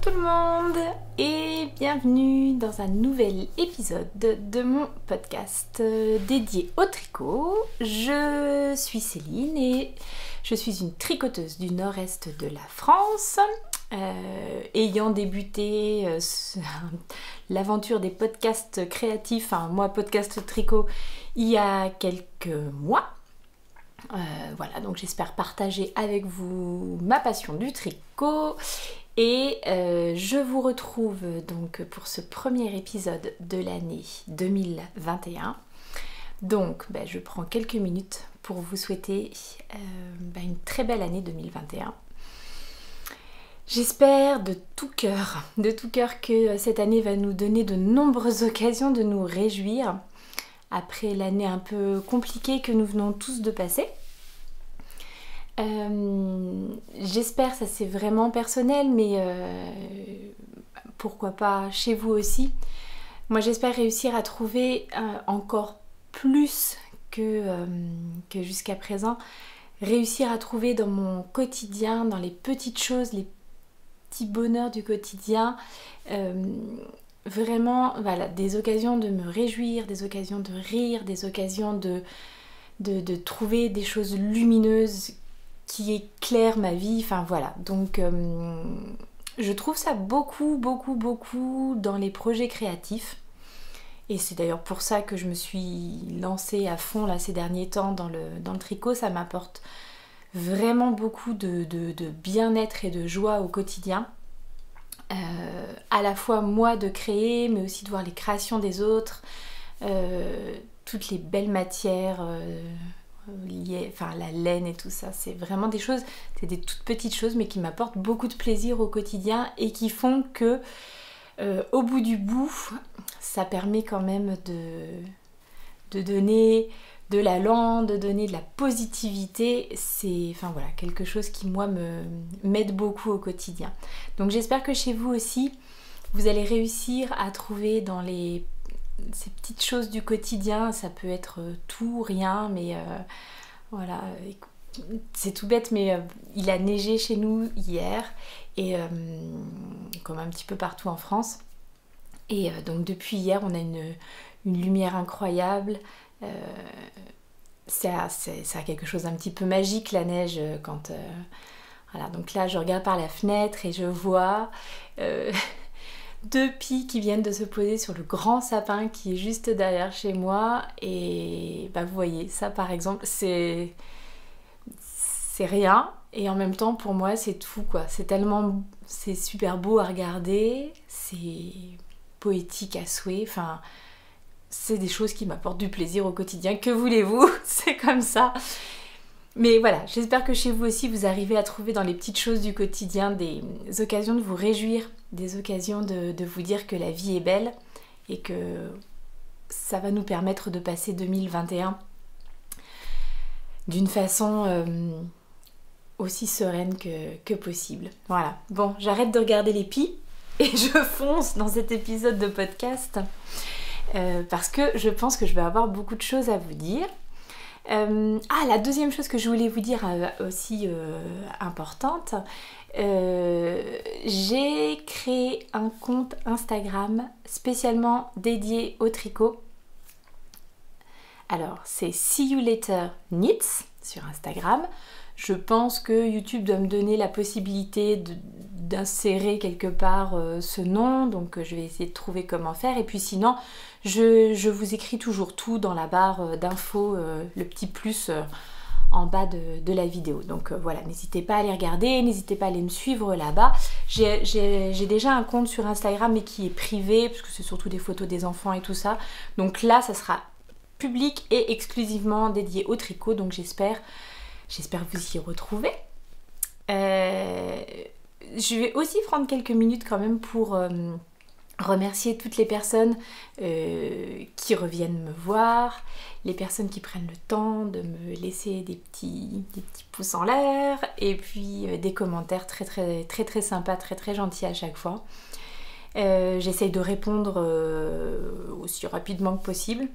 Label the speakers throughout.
Speaker 1: tout le monde et bienvenue dans un nouvel épisode de mon podcast dédié au tricot. Je suis Céline et je suis une tricoteuse du nord-est de la France. Ayant débuté l'aventure des podcasts créatifs, moi podcast tricot, il y a quelques mois. Voilà, donc j'espère partager avec vous ma passion du tricot et je vous retrouve donc pour ce premier épisode de l'année 2021. Donc je prends quelques minutes pour vous souhaiter une très belle année 2021. J'espère de tout cœur que cette année va nous donner de nombreuses occasions de nous réjouir après l'année un peu compliquée que nous venons tous de passer. J'espère, ça c'est vraiment personnel, mais pourquoi pas chez vous aussi. Moi j'espère réussir à trouver encore plus que jusqu'à présent, réussir à trouver dans mon quotidien, dans les petites choses, les petits bonheurs du quotidien, vraiment voilà, des occasions de me réjouir, des occasions de rire, des occasions de trouver des choses lumineuses qui éclairent ma vie, enfin voilà. Donc je trouve ça beaucoup dans les projets créatifs. Et c'est d'ailleurs pour ça que je me suis lancée à fond là ces derniers temps dans le tricot. Ça m'apporte vraiment beaucoup de bien-être et de joie au quotidien. À la fois moi de créer, mais aussi de voir les créations des autres, toutes les belles matières liées, enfin la laine et tout ça, c'est vraiment des choses, c'est des toutes petites choses mais qui m'apportent beaucoup de plaisir au quotidien et qui font que au bout du bout, ça permet quand même de donner de l'allant, de donner de la positivité. C'est enfin voilà, quelque chose qui moi m'aide beaucoup au quotidien. Donc j'espère que chez vous aussi, vous allez réussir à trouver dans ces petites choses du quotidien. Ça peut être tout, rien, mais voilà, c'est tout bête, mais il a neigé chez nous hier, et comme un petit peu partout en France. Et donc depuis hier, on a une lumière incroyable. Ça a quelque chose d'un petit peu magique, la neige, quand voilà. Donc là je regarde par la fenêtre et je vois deux pies qui viennent de se poser sur le grand sapin qui est juste derrière chez moi. Et vous voyez, ça par exemple, c'est rien, et en même temps pour moi c'est tout quoi. C'est super beau à regarder, c'est poétique à souhait, enfin c'est des choses qui m'apportent du plaisir au quotidien. Que voulez-vous, c'est comme ça. Mais voilà, j'espère que chez vous aussi vous arrivez à trouver dans les petites choses du quotidien des occasions de vous réjouir, des occasions de vous dire que la vie est belle et que ça va nous permettre de passer 2021 d'une façon aussi sereine que possible. Voilà, bon, j'arrête de regarder les pies et je fonce dans cet épisode de podcast. Parce que je pense que je vais avoir beaucoup de choses à vous dire. La deuxième chose que je voulais vous dire aussi importante, j'ai créé un compte Instagram spécialement dédié au tricot. Alors c'est See You Later Knits sur Instagram. Je pense que YouTube doit me donner la possibilité d'insérer quelque part ce nom, donc je vais essayer de trouver comment faire. Et puis sinon, je vous écris toujours tout dans la barre d'infos, le petit plus en bas de la vidéo. Donc voilà, n'hésitez pas à aller regarder, n'hésitez pas à aller me suivre là-bas. J'ai déjà un compte sur Instagram mais qui est privé, parce que c'est surtout des photos des enfants et tout ça. Donc là, ça sera public et exclusivement dédié au tricot, donc j'espère vous y retrouver. Je vais aussi prendre quelques minutes quand même pour remercier toutes les personnes qui reviennent me voir, les personnes qui prennent le temps de me laisser des petits pouces en l'air, et puis des commentaires très sympas, très gentils à chaque fois. J'essaye de répondre aussi rapidement que possible.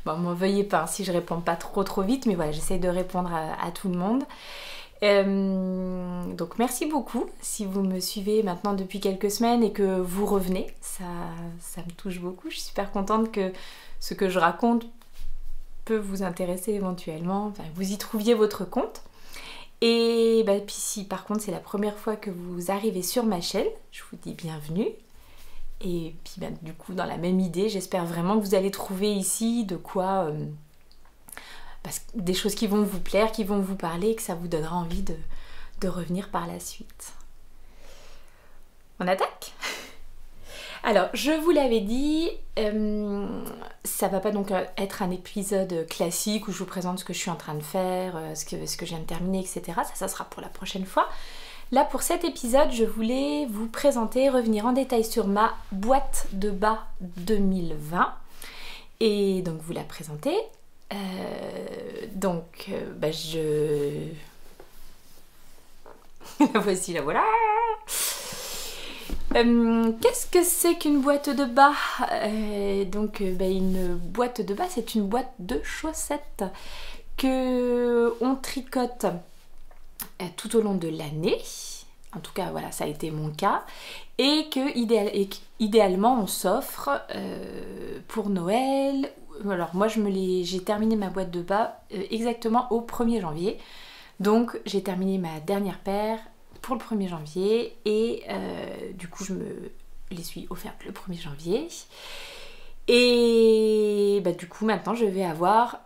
Speaker 1: Bon, m'en veuillez pas si je réponds pas trop vite, mais voilà, j'essaye de répondre à tout le monde. Donc merci beaucoup si vous me suivez maintenant depuis quelques semaines et que vous revenez, ça me touche beaucoup. Je suis super contente que ce que je raconte peut vous intéresser éventuellement, enfin, vous y trouviez votre compte. Et bah, puis si par contre c'est la première fois que vous arrivez sur ma chaîne, je vous dis bienvenue. Et puis bah, du coup dans la même idée, j'espère vraiment que vous allez trouver ici de quoi... des choses qui vont vous plaire, qui vont vous parler et que ça vous donnera envie de revenir par la suite. On attaque ? Alors, je vous l'avais dit, ça va pas donc être un épisode classique où je vous présente ce que je suis en train de faire, ce que je viens de terminer, etc. Ça sera pour la prochaine fois. Là, pour cet épisode, je voulais vous présenter, revenir en détail sur ma boîte de bas 2020 et donc vous la présenter. La voici, la voilà. Qu'est-ce que c'est qu'une boîte de bas? Une boîte de bas, c'est une boîte de chaussettes que on tricote tout au long de l'année. En tout cas, voilà, ça a été mon cas. Et que idéalement, on s'offre pour Noël. Alors moi, j'ai terminé ma boîte de bas exactement au 1er janvier. Donc, j'ai terminé ma dernière paire pour le 1er janvier. Et du coup, je me les suis offertes le 1er janvier. Et du coup, maintenant, je vais avoir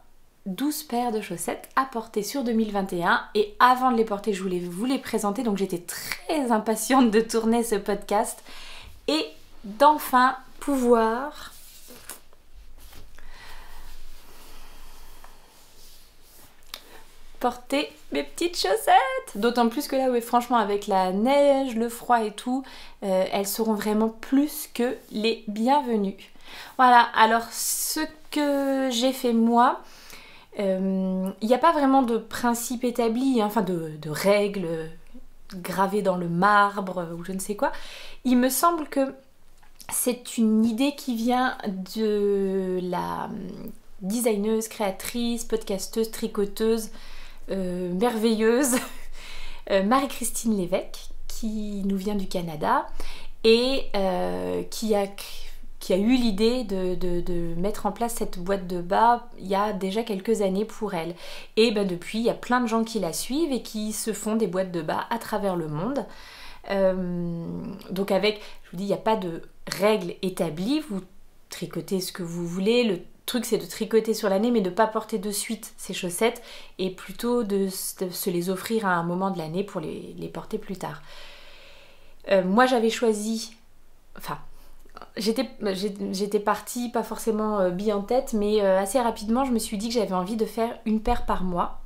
Speaker 1: 12 paires de chaussettes à porter sur 2021. Et avant de les porter, je voulais vous les présenter. Donc, j'étais très impatiente de tourner ce podcast et d'enfin pouvoir... porter mes petites chaussettes. D'autant plus que là, oui, franchement, avec la neige, le froid et tout, elles seront vraiment plus que les bienvenues. Voilà, alors ce que j'ai fait moi, il n'y a pas vraiment de principe établi, hein, enfin de règles gravées dans le marbre ou je ne sais quoi. Il me semble que c'est une idée qui vient de la designeuse, créatrice, podcasteuse, tricoteuse, merveilleuse Marie-Christine Lévesque, qui nous vient du Canada et qui a eu l'idée de mettre en place cette boîte de bas il y a déjà quelques années pour elle. Et depuis, il y a plein de gens qui la suivent et qui se font des boîtes de bas à travers le monde. Donc je vous dis, il n'y a pas de règles établies, vous tricotez ce que vous voulez, le truc c'est de tricoter sur l'année mais de ne pas porter de suite ces chaussettes et plutôt de se les offrir à un moment de l'année pour les porter plus tard. Moi j'avais choisi, j'étais partie pas forcément bille en tête, mais assez rapidement je me suis dit que j'avais envie de faire une paire par mois.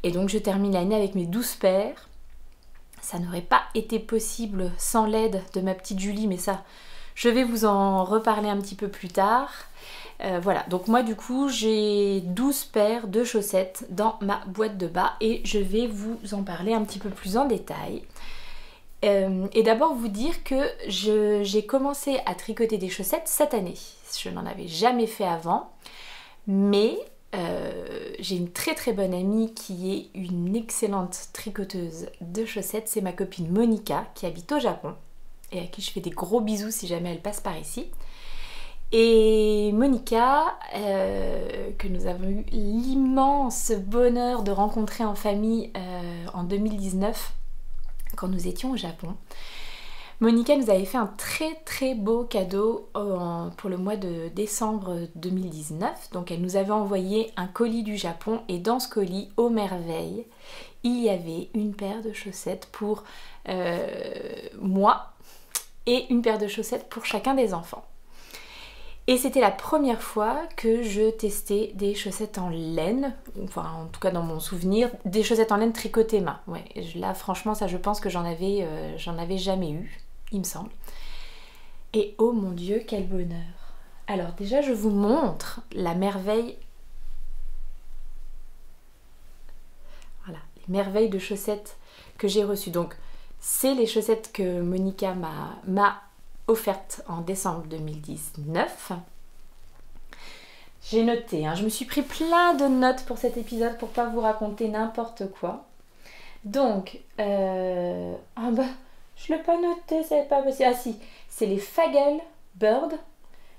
Speaker 1: Et donc je termine l'année avec mes 12 paires. Ça n'aurait pas été possible sans l'aide de ma petite Julie, mais ça, je vais vous en reparler un petit peu plus tard. Voilà, donc moi du coup j'ai 12 paires de chaussettes dans ma boîte de bas et je vais vous en parler un petit peu plus en détail. Et d'abord vous dire que j'ai commencé à tricoter des chaussettes cette année. Je n'en avais jamais fait avant, mais j'ai une très très bonne amie qui est une excellente tricoteuse de chaussettes. C'est ma copine Monica qui habite au Japon et à qui je fais des gros bisous si jamais elle passe par ici. Et Monica, que nous avons eu l'immense bonheur de rencontrer en famille en 2019 quand nous étions au Japon. Monica nous avait fait un très très beau cadeau pour le mois de décembre 2019. Donc elle nous avait envoyé un colis du Japon et dans ce colis, aux merveilles, il y avait une paire de chaussettes pour moi et une paire de chaussettes pour chacun des enfants. Et c'était la première fois que je testais des chaussettes en laine, enfin en tout cas dans mon souvenir, des chaussettes en laine tricotées main. Ouais, là franchement ça je pense que j'en avais jamais eu, il me semble. Et oh mon Dieu, quel bonheur! Alors déjà je vous montre la merveille, voilà, les merveilles de chaussettes que j'ai reçues. Donc c'est les chaussettes que Monica m'a offerte en décembre 2019. J'ai noté, je me suis pris plein de notes pour cet épisode pour pas vous raconter n'importe quoi. Donc, ah bah, je l'ai pas noté, c'est pas possible. Ah si, c'est les Fagel Bird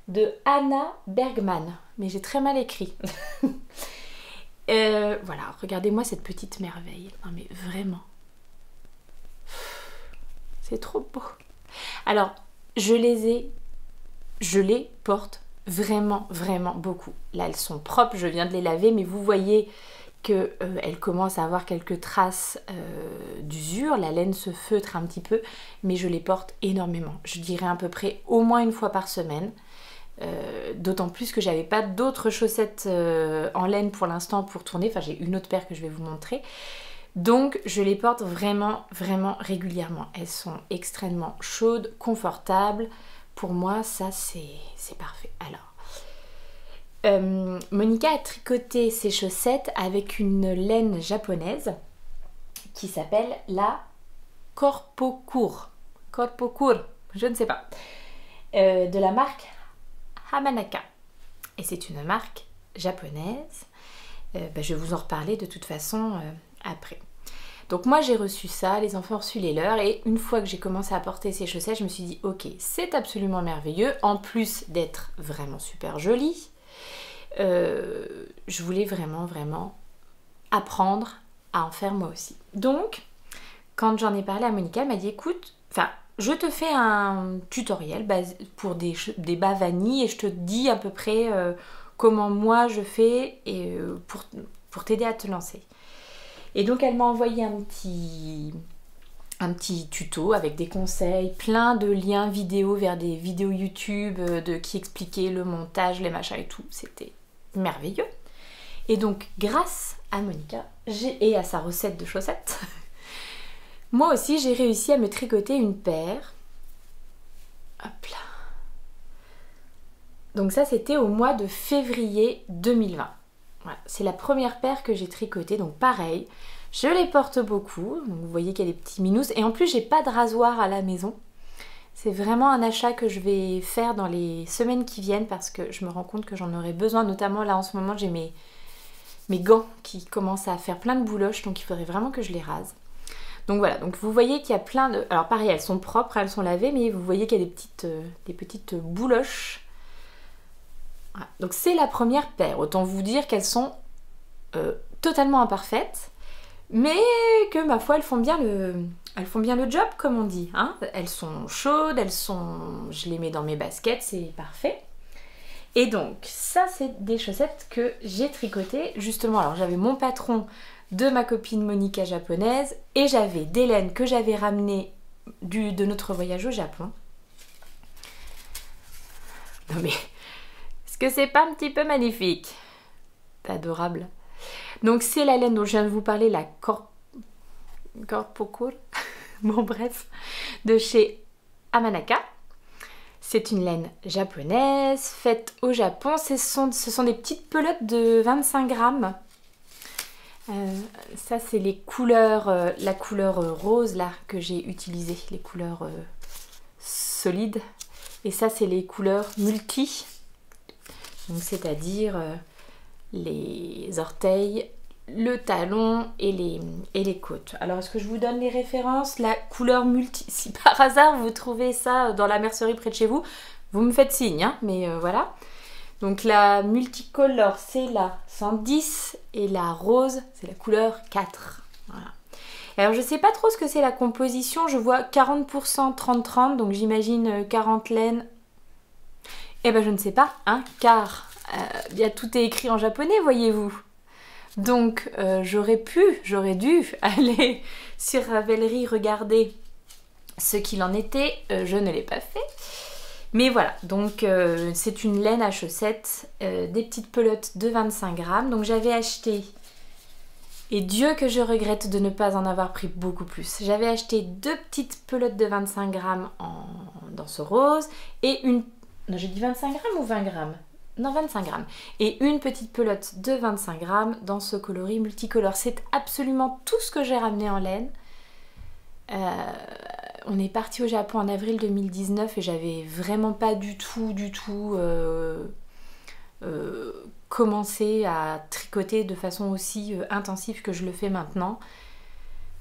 Speaker 1: de Anna Bergman. Mais j'ai très mal écrit. Voilà, regardez-moi cette petite merveille. Non mais vraiment. C'est trop beau. Alors, je les porte vraiment, vraiment beaucoup. Là, elles sont propres, je viens de les laver, mais vous voyez qu'elles commencent à avoir quelques traces d'usure. La laine se feutre un petit peu, mais je les porte énormément. Je dirais à peu près au moins une fois par semaine. D'autant plus que j'avais pas d'autres chaussettes en laine pour l'instant pour tourner. Enfin, j'ai une autre paire que je vais vous montrer. Donc je les porte vraiment, vraiment régulièrement. Elles sont extrêmement chaudes, confortables. Pour moi, ça c'est parfait. Alors, Monica a tricoté ses chaussettes avec une laine japonaise qui s'appelle la Corpocur. Corpocur, je ne sais pas. De la marque Hamanaka. Et c'est une marque japonaise. Je vais vous en reparler de toute façon après. Donc moi j'ai reçu ça, les enfants ont reçu les leurs, et une fois que j'ai commencé à porter ces chaussettes, je me suis dit ok, c'est absolument merveilleux, en plus d'être vraiment super joli, je voulais vraiment vraiment apprendre à en faire moi aussi. Donc quand j'en ai parlé à Monica, elle m'a dit écoute, je te fais un tutoriel pour des bas vanille et je te dis à peu près comment moi je fais et, pour t'aider à te lancer. Et donc elle m'a envoyé un petit tuto avec des conseils, plein de liens vidéo vers des vidéos YouTube qui expliquaient le montage, les machins et tout. C'était merveilleux. Et donc grâce à Monica et à sa recette de chaussettes, moi aussi j'ai réussi à me tricoter une paire. Hop là. Donc ça c'était au mois de février 2020. Voilà, c'est la première paire que j'ai tricotée, donc pareil, je les porte beaucoup, donc vous voyez qu'il y a des petits minous, et en plus j'ai pas de rasoir à la maison. C'est vraiment un achat que je vais faire dans les semaines qui viennent parce que je me rends compte que j'en aurai besoin, notamment là en ce moment j'ai mes gants qui commencent à faire plein de bouloches, donc il faudrait vraiment que je les rase. Donc voilà, donc vous voyez qu'il y a plein de... Alors pareil, elles sont propres, elles sont lavées, mais vous voyez qu'il y a des petites bouloches. Voilà. Donc c'est la première paire, autant vous dire qu'elles sont totalement imparfaites, mais que ma foi elles font bien le job comme on dit. Hein. Elles sont chaudes, je les mets dans mes baskets, c'est parfait. Et donc ça c'est des chaussettes que j'ai tricotées justement. Alors j'avais mon patron de ma copine Monica japonaise et j'avais des laines que j'avais ramenées de notre voyage au Japon. Non mais... Est-ce que c'est pas un petit peu magnifique? C'est adorable. Donc c'est la laine dont je viens de vous parler, la Corpocur, bon bref, de chez Hamanaka. C'est une laine japonaise, faite au Japon. Ce sont des petites pelotes de 25 grammes. Ça c'est les couleurs, la couleur rose là que j'ai utilisée, les couleurs solides. Et ça c'est les couleurs multi. Donc c'est-à-dire les orteils, le talon et les côtes. Alors est-ce que je vous donne les références? La couleur multi, si par hasard vous trouvez ça dans la mercerie près de chez vous, vous me faites signe, hein, mais voilà. Donc la multicolore c'est la 110 et la rose c'est la couleur 4. Voilà. Alors je sais pas trop ce que c'est la composition, je vois 40% 30-30, donc j'imagine 40 laines. Eh ben je ne sais pas, hein, car bien tout est écrit en japonais, voyez-vous. Donc j'aurais dû aller sur Ravelry regarder ce qu'il en était, je ne l'ai pas fait. Mais voilà, donc c'est une laine à chaussettes, des petites pelotes de 25 grammes. Donc j'avais acheté, et Dieu que je regrette de ne pas en avoir pris beaucoup plus. J'avais acheté 2 petites pelotes de 25 grammes dans ce rose et une... Non, j'ai dit 25 grammes ou 20 grammes? Non, 25 grammes. Et une petite pelote de 25 grammes dans ce coloris multicolore. C'est absolument tout ce que j'ai ramené en laine. On est parti au Japon en avril 2019 et j'avais vraiment pas du tout commencé à tricoter de façon aussi intensive que je le fais maintenant.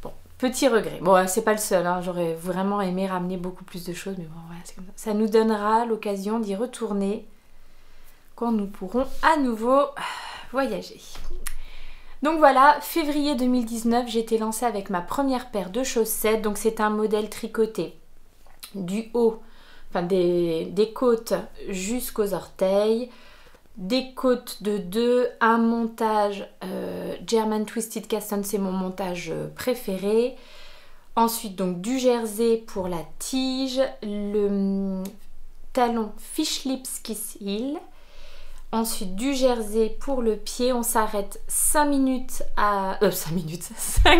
Speaker 1: Bon, Petit regret. Bon, c'est pas le seul, hein. J'aurais vraiment aimé ramener beaucoup plus de choses, mais bon, voilà, c'est comme ça. Ça nous donnera l'occasion d'y retourner quand nous pourrons à nouveau voyager. Donc voilà, février 2019, j'ai été lancée avec ma première paire de chaussettes. Donc c'est un modèle tricoté du haut, enfin des côtes jusqu'aux orteils. Des côtes de 2, un montage German Twisted Cast-on, c'est mon montage préféré. Ensuite donc du jersey pour la tige, le talon Fish Lips Kiss Heel. Ensuite du jersey pour le pied, on s'arrête 5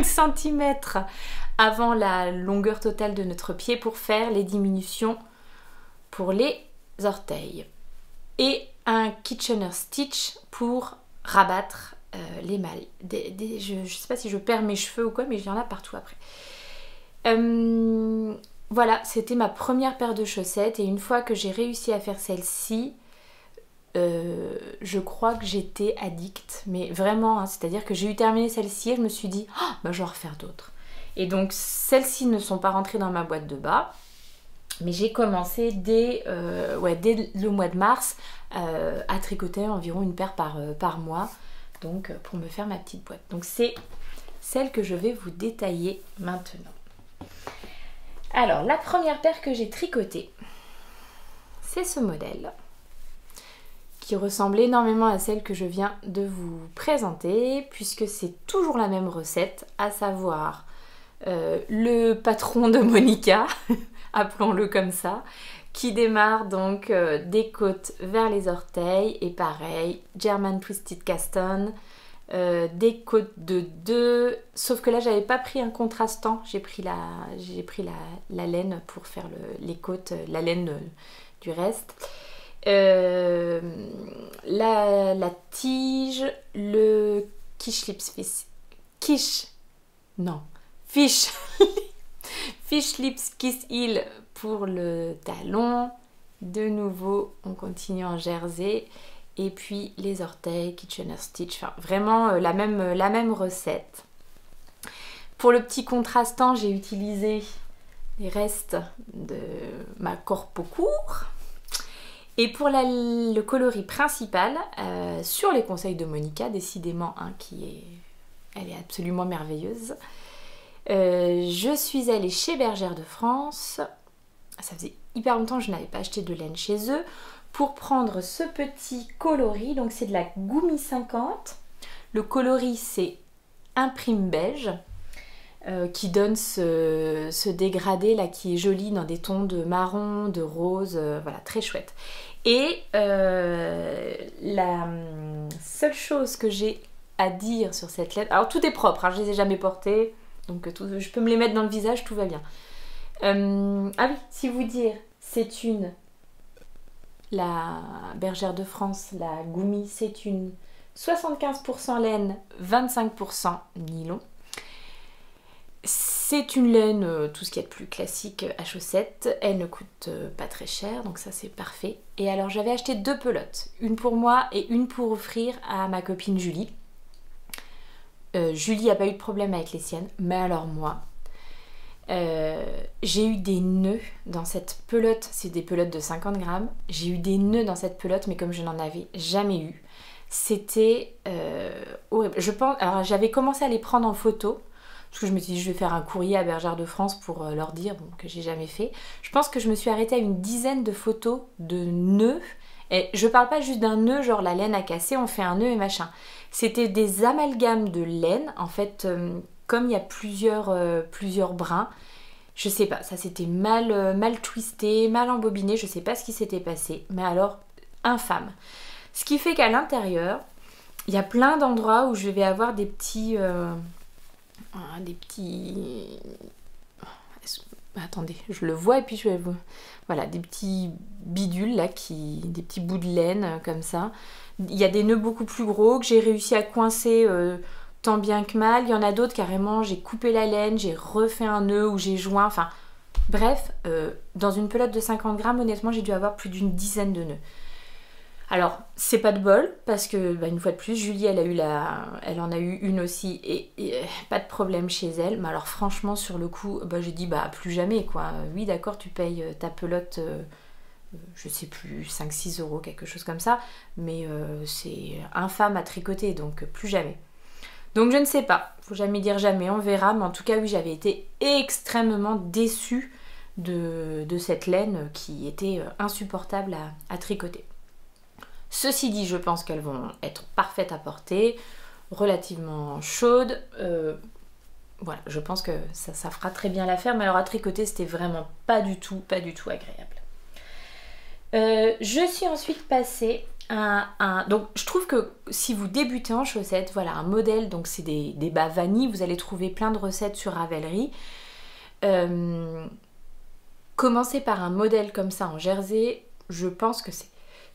Speaker 1: cm avant la longueur totale de notre pied pour faire les diminutions pour les orteils. Et un Kitchener Stitch pour rabattre les malles. Je ne sais pas si je perds mes cheveux ou quoi, mais il y en a partout après. Voilà, c'était ma première paire de chaussettes et une fois que j'ai réussi à faire celle-ci, je crois que j'étais addict, mais vraiment, hein, c'est-à-dire que j'ai eu terminé celle-ci et je me suis dit, oh, bah, je vais en refaire d'autres. Et donc celles-ci ne sont pas rentrées dans ma boîte de bas. Mais j'ai commencé dès le mois de mars à tricoter environ une paire par mois, donc pour me faire ma petite boîte. Donc c'est celle que je vais vous détailler maintenant. Alors la première paire que j'ai tricotée, c'est ce modèle qui ressemble énormément à celle que je viens de vous présenter, puisque c'est toujours la même recette, à savoir le patron de Monica, appelons-le comme ça, qui démarre donc des côtes vers les orteils, et pareil, German Twisted Cast-on, des côtes de 2, sauf que là j'avais pas pris un contrastant, j'ai pris la laine pour faire les côtes, la laine du reste. La tige, le Fish Lips Kiss Heel pour le talon. De nouveau, on continue en jersey. Et puis les orteils, Kitchener Stitch. Enfin, vraiment la même recette. Pour le petit contrastant, j'ai utilisé les restes de ma Corpo Court. Et pour le coloris principal, sur les conseils de Monica, décidément, hein, elle est absolument merveilleuse. Je suis allée chez Bergère de France, ça faisait hyper longtemps que je n'avais pas acheté de laine chez eux, pour prendre ce petit coloris, donc c'est de la Goumi 50. Le coloris c'est un prime beige, qui donne ce dégradé là qui est joli dans des tons de marron, de rose, voilà, très chouette. Et la seule chose que j'ai à dire sur cette laine, alors tout est propre, hein, je les ai jamais portées, donc je peux me les mettre dans le visage, tout va bien. Ah oui, si vous dire, c'est la Bergère de France, la Goumi, c'est une 75% laine, 25% nylon. C'est une laine, tout ce qu'il y a de plus classique à chaussettes. Elle ne coûte pas très cher, donc ça c'est parfait. Et alors j'avais acheté 2 pelotes, une pour moi et une pour offrir à ma copine Julie. Julie n'a pas eu de problème avec les siennes, mais alors moi, j'ai eu des nœuds dans cette pelote. C'est des pelotes de 50 grammes. J'ai eu des nœuds dans cette pelote, mais comme je n'en avais jamais eu. C'était horrible. Je pense, alors j'avais commencé à les prendre en photo, parce que je me suis dit je vais faire un courrier à Bergère de France pour leur dire, bon, que j'ai jamais fait. Je pense que je me suis arrêtée à une dizaine de photos de nœuds. Et je parle pas juste d'un nœud, genre la laine a cassé, on fait un nœud et machin. C'était des amalgames de laine, en fait, comme il y a plusieurs brins. Je sais pas, ça s'était mal twisté, mal embobiné, je sais pas ce qui s'était passé, mais alors infâme. Ce qui fait qu'à l'intérieur, il y a plein d'endroits où je vais avoir des petits... Attendez, je le vois et puis je vais... Voilà, des petits bidules là, des petits bouts de laine comme ça. Il y a des nœuds beaucoup plus gros que j'ai réussi à coincer tant bien que mal. Il y en a d'autres carrément, j'ai coupé la laine, j'ai refait un nœud ou j'ai joint. Enfin, bref, dans une pelote de 50 grammes, honnêtement, j'ai dû avoir plus d'une dizaine de nœuds. Alors, c'est pas de bol, parce que, bah, une fois de plus, Julie, elle en a eu une aussi, et pas de problème chez elle. Mais alors, franchement, sur le coup, bah, j'ai dit, bah, plus jamais, quoi. Oui, d'accord, tu payes ta pelote, je sais plus, 5-6 euros, quelque chose comme ça, mais c'est infâme à tricoter, donc plus jamais. Donc, je ne sais pas, faut jamais dire jamais, on verra, mais en tout cas, oui, j'avais été extrêmement déçue de cette laine qui était insupportable à tricoter. Ceci dit, je pense qu'elles vont être parfaites à porter, relativement chaudes. Voilà, je pense que ça fera très bien l'affaire, mais alors à tricoter, c'était vraiment pas du tout agréable. Je suis ensuite passée à un... Donc je trouve que si vous débutez en chaussettes, voilà, un modèle, donc c'est des bas vanille, vous allez trouver plein de recettes sur Ravelry. Commencer par un modèle comme ça en jersey, je pense que c'est...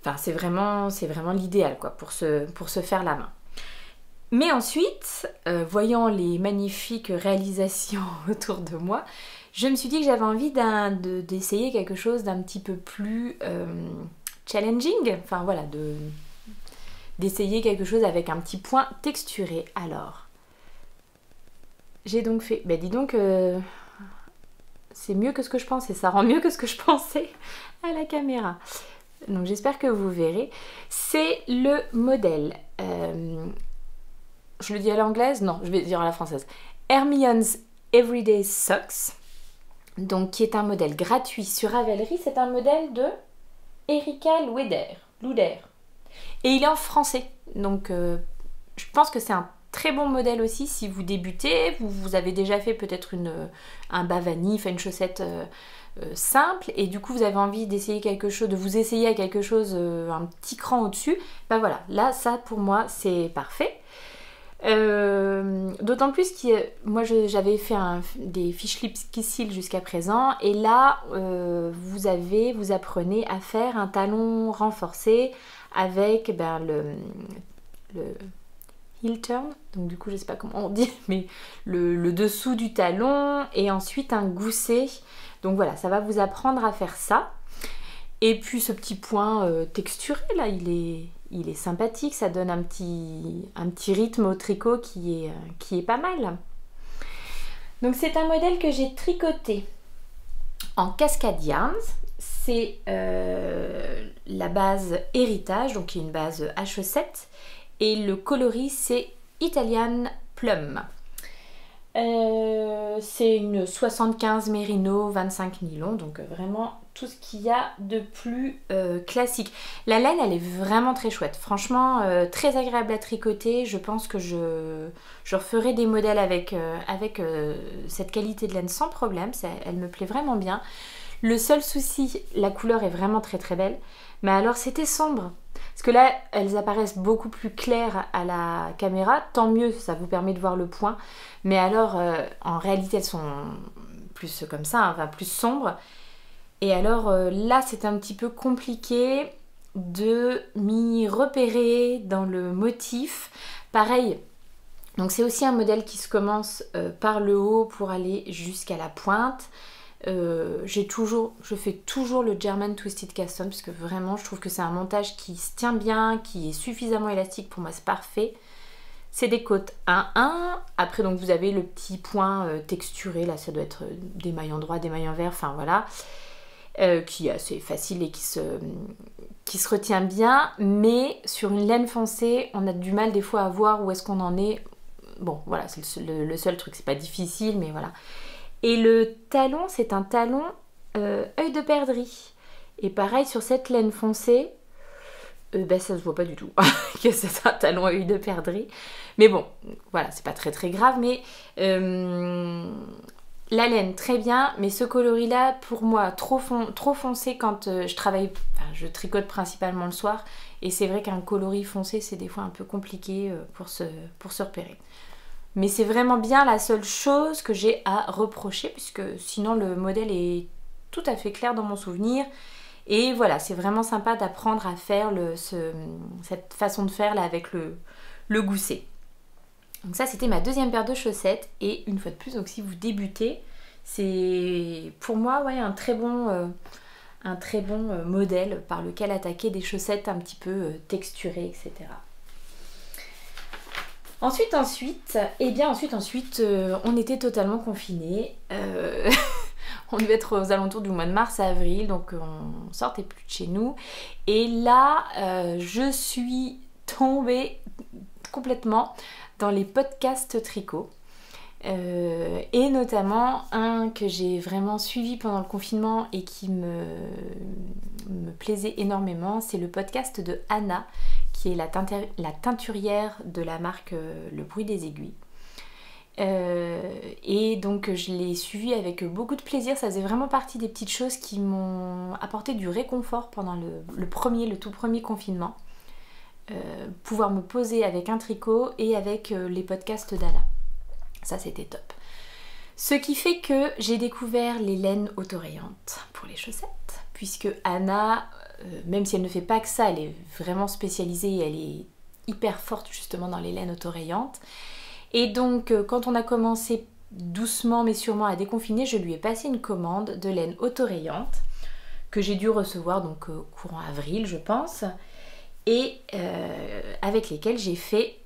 Speaker 1: Enfin, c'est vraiment l'idéal, quoi, pour se faire la main. Mais ensuite, voyant les magnifiques réalisations autour de moi, je me suis dit que j'avais envie d'essayer quelque chose d'un petit peu plus challenging. Enfin, voilà, d'essayer quelque chose avec un petit point texturé. Alors, j'ai donc fait... Ben, dis donc, c'est mieux que ce que je pensais. Ça rend mieux que ce que je pensais à la caméra. Donc j'espère que vous verrez. C'est le modèle, je le dis à l'anglaise? Non, je vais dire à la française. Hermione's Everyday Socks, donc qui est un modèle gratuit sur Ravelry. C'est un modèle de Erika Louder. Et il est en français. Donc je pense que c'est un très bon modèle aussi si vous débutez. Vous avez déjà fait peut-être un bas vanille, une chaussette... simple, et du coup vous avez envie d'essayer quelque chose, de vous essayer à quelque chose un petit cran au-dessus, ben voilà, là ça pour moi c'est parfait. D'autant plus que moi j'avais fait des fish lips kissil jusqu'à présent, et là vous apprenez à faire un talon renforcé avec le heel turn, donc du coup je sais pas comment on dit, mais le dessous du talon, et ensuite un gousset. Donc voilà, ça va vous apprendre à faire ça. Et puis ce petit point texturé là, il est sympathique, ça donne un petit rythme au tricot qui est pas mal. Donc c'est un modèle que j'ai tricoté en Cascade Yarns. C'est la base Héritage, donc qui est une base à chaussettes. Et le coloris c'est Italian Plum. C'est une 75 mérino, 25 nylon, donc vraiment tout ce qu'il y a de plus classique. La laine elle est vraiment très chouette, franchement très agréable à tricoter. Je pense que je referai des modèles avec cette qualité de laine sans problème, elle me plaît vraiment bien. Le seul souci, la couleur est vraiment très très belle, mais alors c'était sombre. Parce que là, elles apparaissent beaucoup plus claires à la caméra, tant mieux, ça vous permet de voir le point. Mais alors, en réalité, elles sont plus comme ça, enfin plus sombres. Et alors là, c'est un petit peu compliqué de m'y repérer dans le motif. Pareil, donc c'est aussi un modèle qui se commence par le haut pour aller jusqu'à la pointe. Je fais toujours le German Twisted Cast On parce que vraiment je trouve que c'est un montage qui se tient bien, qui est suffisamment élastique, pour moi c'est parfait. C'est des côtes 1-1, après donc vous avez le petit point texturé, là ça doit être des mailles en droit, des mailles en vert, enfin voilà, qui est assez facile et qui se retient bien, mais sur une laine foncée on a du mal des fois à voir où est-ce qu'on en est. Bon voilà, c'est le seul truc, c'est pas difficile mais voilà. Et le talon, c'est un talon œil de perdrix. Et pareil, sur cette laine foncée, ça se voit pas du tout que c'est un talon œil de perdrix. Mais bon, voilà, c'est pas très très grave. Mais la laine, très bien. Mais ce coloris-là, pour moi, trop foncé quand je travaille... Enfin, je tricote principalement le soir. Et c'est vrai qu'un coloris foncé, c'est des fois un peu compliqué pour se repérer. Mais c'est vraiment bien la seule chose que j'ai à reprocher, puisque sinon le modèle est tout à fait clair dans mon souvenir. Et voilà, c'est vraiment sympa d'apprendre à faire cette façon de faire là avec le gousset. Donc ça, c'était ma deuxième paire de chaussettes. Et une fois de plus, donc si vous débutez, c'est pour moi ouais, un très bon un très bon modèle par lequel attaquer des chaussettes un petit peu texturées, etc. Ensuite, on était totalement confinés. On devait être aux alentours du mois de mars à avril, donc on sortait plus de chez nous. Et là, je suis tombée complètement dans les podcasts tricot. Et notamment un que j'ai vraiment suivi pendant le confinement et qui me plaisait énormément, c'est le podcast de Anna, qui est la teinturière de la marque Le Bruit des Aiguilles. Et donc je l'ai suivi avec beaucoup de plaisir. Ça faisait vraiment partie des petites choses qui m'ont apporté du réconfort pendant le tout premier confinement. Pouvoir me poser avec un tricot et avec les podcasts d'Anna. Ça, c'était top. Ce qui fait que j'ai découvert les laines autorayantes pour les chaussettes, puisque Anna, même si elle ne fait pas que ça, elle est vraiment spécialisée et elle est hyper forte justement dans les laines autorayantes. Et donc, quand on a commencé doucement mais sûrement à déconfiner, je lui ai passé une commande de laine autorayantes que j'ai dû recevoir donc courant avril, je pense, et avec lesquelles j'ai fait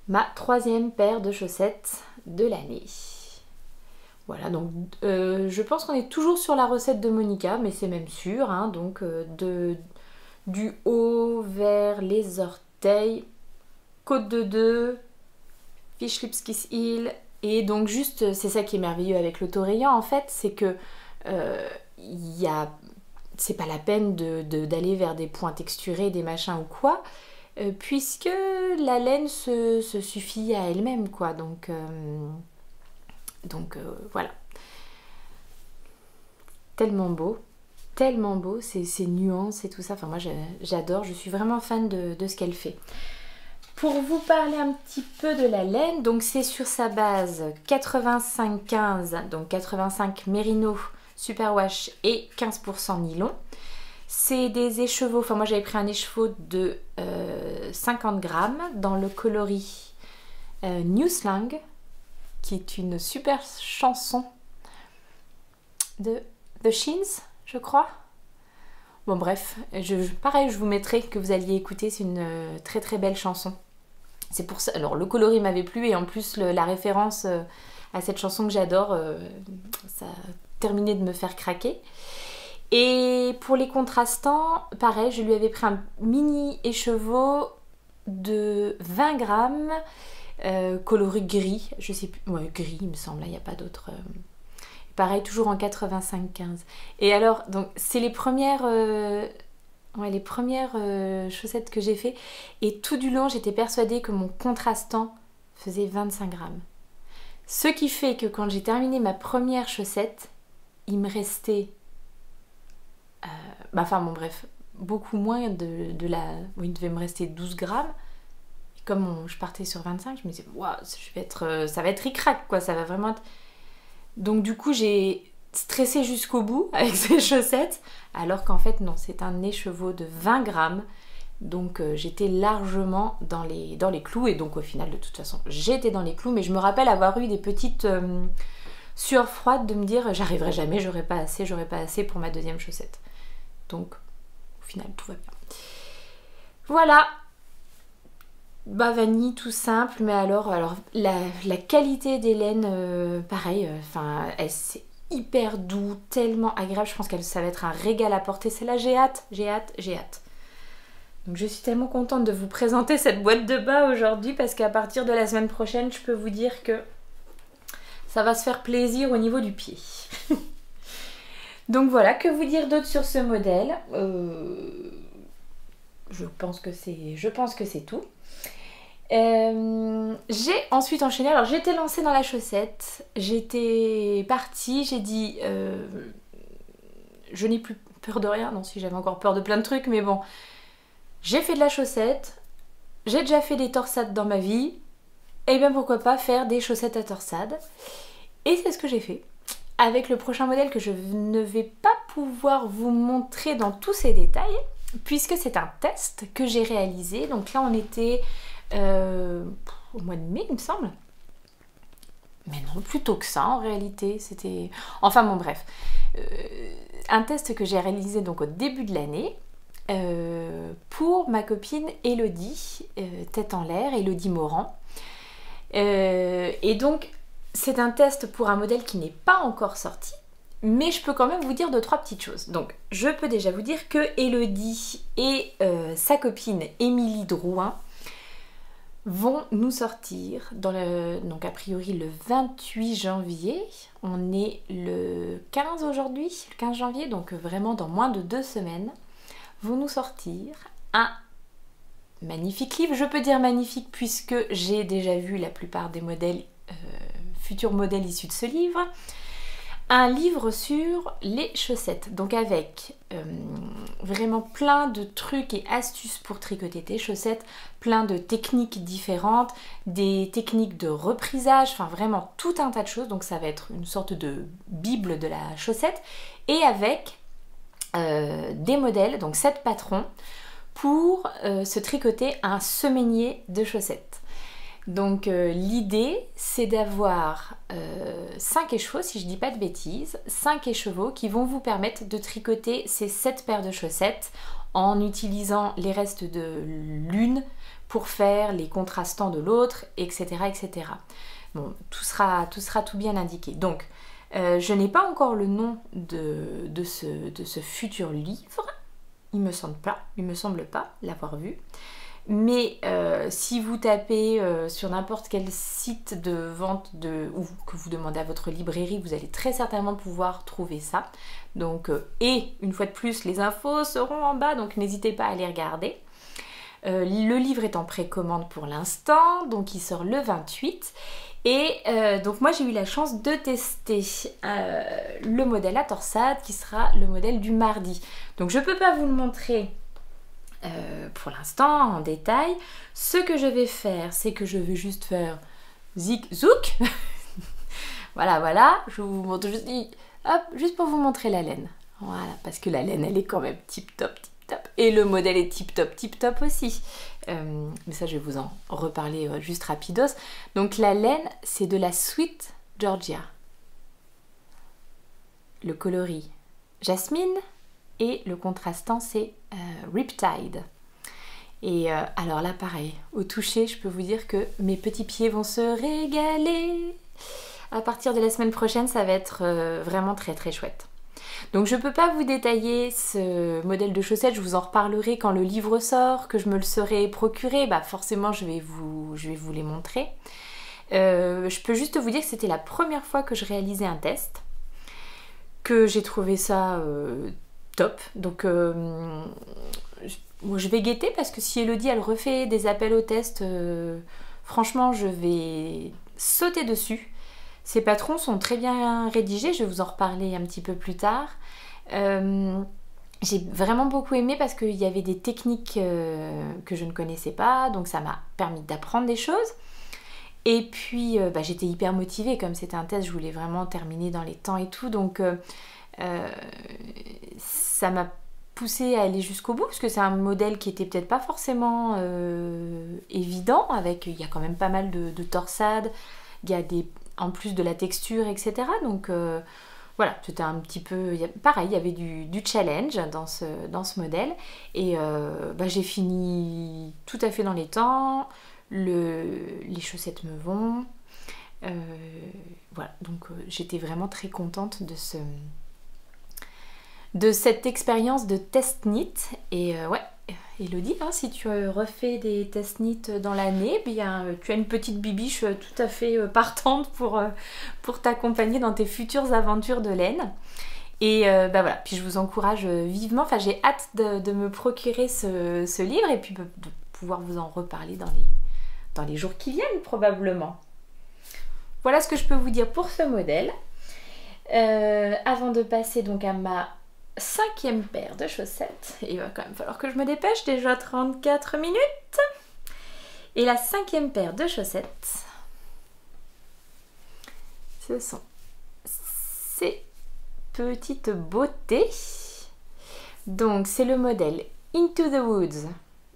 Speaker 1: ma 3e paire de chaussettes de l'année. Voilà, donc je pense qu'on est toujours sur la recette de Monica, mais c'est même sûr, hein, donc du haut vers les orteils, côte de 2, fish lips kiss heel, et donc juste, c'est ça qui est merveilleux avec l'autorayant en fait, c'est que c'est pas la peine d'aller vers des points texturés, des machins ou quoi, puisque la laine se suffit à elle-même, quoi. Donc voilà. Tellement beau, ces nuances et tout ça. Enfin, moi, j'adore, je suis vraiment fan de ce qu'elle fait. Pour vous parler un petit peu de la laine, donc c'est sur sa base 85-15, donc 85 mérino, superwash et 15% nylon. C'est des écheveaux, enfin moi j'avais pris un écheveau de 50 grammes dans le coloris New Slang, qui est une super chanson de The Sheens, je crois. Bon bref, pareil, je vous mettrai que vous alliez écouter, c'est une très très belle chanson. C'est pour ça, alors le coloris m'avait plu et en plus la référence à cette chanson que j'adore, ça a terminé de me faire craquer. Et pour les contrastants, pareil, je lui avais pris un mini écheveau de 20 grammes, coloris gris, je sais plus, ouais, gris il me semble, là il n'y a pas d'autre. Pareil, toujours en 85-15. Et alors, donc c'est les premières chaussettes que j'ai fait, et tout du long j'étais persuadée que mon contrastant faisait 25 grammes. Ce qui fait que quand j'ai terminé ma première chaussette, il me restait beaucoup moins de la... Oui, il devait me rester 12 grammes. Et comme je partais sur 25, je me disais, waouh, ça va être ric-rac, quoi, ça va vraiment être... Donc du coup, j'ai stressé jusqu'au bout avec ces chaussettes, alors qu'en fait, non, c'est un écheveau de 20 grammes. Donc j'étais largement dans les clous, et donc au final, de toute façon, j'étais dans les clous, mais je me rappelle avoir eu des petites... sueur froide de me dire j'arriverai jamais, j'aurai pas assez pour ma deuxième chaussette. Donc au final tout va bien. Voilà, vanille tout simple, mais alors la qualité des laines, pareil, c'est hyper doux, tellement agréable. Je pense que ça va être un régal à porter. Celle-là, j'ai hâte. Donc je suis tellement contente de vous présenter cette boîte de bas aujourd'hui, parce qu'à partir de la semaine prochaine, je peux vous dire que ça va se faire plaisir au niveau du pied. Donc voilà, que vous dire d'autre sur ce modèle ? Je pense que c'est tout. J'ai ensuite enchaîné, alors j'étais lancée dans la chaussette, j'étais partie, j'ai dit je n'ai plus peur de rien, non si j'avais encore peur de plein de trucs, mais bon, j'ai fait de la chaussette, j'ai déjà fait des torsades dans ma vie, et bien pourquoi pas faire des chaussettes à torsade. Et c'est ce que j'ai fait avec le prochain modèle que je ne vais pas pouvoir vous montrer dans tous ses détails, puisque c'est un test que j'ai réalisé. Donc là on était au mois de mai il me semble. Mais non, plutôt que ça en réalité, c'était... Enfin bon bref, un test que j'ai réalisé donc au début de l'année pour ma copine Elodie, tête en l'air, Elodie Morand. Et donc c'est un test pour un modèle qui n'est pas encore sorti, mais je peux quand même vous dire 2-3 petites choses. Donc je peux déjà vous dire que Elodie et sa copine Émilie Drouin vont nous sortir donc a priori le 28 janvier, on est le 15 aujourd'hui, le 15 janvier, donc vraiment dans moins de 2 semaines, vont nous sortir un magnifique livre. Je peux dire magnifique puisque j'ai déjà vu la plupart des modèles, futurs modèles issus de ce livre. Un livre sur les chaussettes, donc avec vraiment plein de trucs et astuces pour tricoter tes chaussettes, plein de techniques différentes, des techniques de reprisage, enfin vraiment tout un tas de choses. Donc ça va être une sorte de bible de la chaussette et avec des modèles, donc 7 patrons pour se tricoter un semainier de chaussettes. Donc l'idée c'est d'avoir 5 écheveaux, si je dis pas de bêtises, 5 écheveaux qui vont vous permettre de tricoter ces 7 paires de chaussettes en utilisant les restes de l'une pour faire les contrastants de l'autre, etc., etc. Bon, tout sera tout bien indiqué. Donc je n'ai pas encore le nom de ce futur livre, il me semble pas l'avoir vu. Mais si vous tapez sur n'importe quel site de vente ou que vous demandez à votre librairie, vous allez très certainement pouvoir trouver ça. Donc, et une fois de plus, les infos seront en bas, donc n'hésitez pas à les regarder. Le livre est en précommande pour l'instant, donc il sort le 28. Et donc moi j'ai eu la chance de tester le modèle à torsade qui sera le modèle du mardi. Donc je ne peux pas vous le montrer pour l'instant en détail. Ce que je vais faire, c'est que je vais juste faire zik zouk. voilà, je vous montre juste, hop, juste pour vous montrer la laine. Voilà, parce que la laine elle est quand même tip top. Et le modèle est tip top aussi. Mais ça je vais vous en reparler juste rapidos. Donc la laine c'est de la Sweet Georgia. Le coloris jasmine. Et le contrastant c'est Riptide. Et alors là pareil, au toucher je peux vous dire que mes petits pieds vont se régaler. À partir de la semaine prochaine ça va être vraiment très très chouette. Donc je ne peux pas vous détailler ce modèle de chaussettes, je vous en reparlerai quand le livre sort, que je me le serai procuré, bah forcément je vais vous les montrer. Je peux juste vous dire que c'était la première fois que je réalisais un test, que j'ai trouvé ça top. Donc je vais guetter parce que si Elodie elle refait des appels au test, franchement je vais sauter dessus. Ces patrons sont très bien rédigés, je vais vous en reparler un petit peu plus tard. J'ai vraiment beaucoup aimé parce qu'il y avait des techniques que je ne connaissais pas, donc ça m'a permis d'apprendre des choses. Et puis j'étais hyper motivée, comme c'était un test, je voulais vraiment terminer dans les temps et tout, donc ça m'a poussée à aller jusqu'au bout, parce que c'est un modèle qui était peut-être pas forcément évident, il y a quand même pas mal de torsades, il y a en plus de la texture, etc. Donc voilà, c'était un petit peu... Pareil, il y avait du challenge dans ce modèle. Et j'ai fini tout à fait dans les temps. Les chaussettes me vont. Voilà, donc j'étais vraiment très contente de cette expérience de test knit. Et ouais, Elodie, hein, si tu refais des test knit dans l'année, bien tu as une petite bibiche tout à fait partante pour t'accompagner dans tes futures aventures de laine. Et voilà, puis je vous encourage vivement, enfin j'ai hâte de me procurer ce livre et puis de pouvoir vous en reparler dans les jours qui viennent probablement. Voilà ce que je peux vous dire pour ce modèle. Avant de passer donc à ma 5e paire de chaussettes, il va quand même falloir que je me dépêche, déjà 34 minutes. Et la 5e paire de chaussettes, ce sont ces petites beautés. Donc c'est le modèle Into the Woods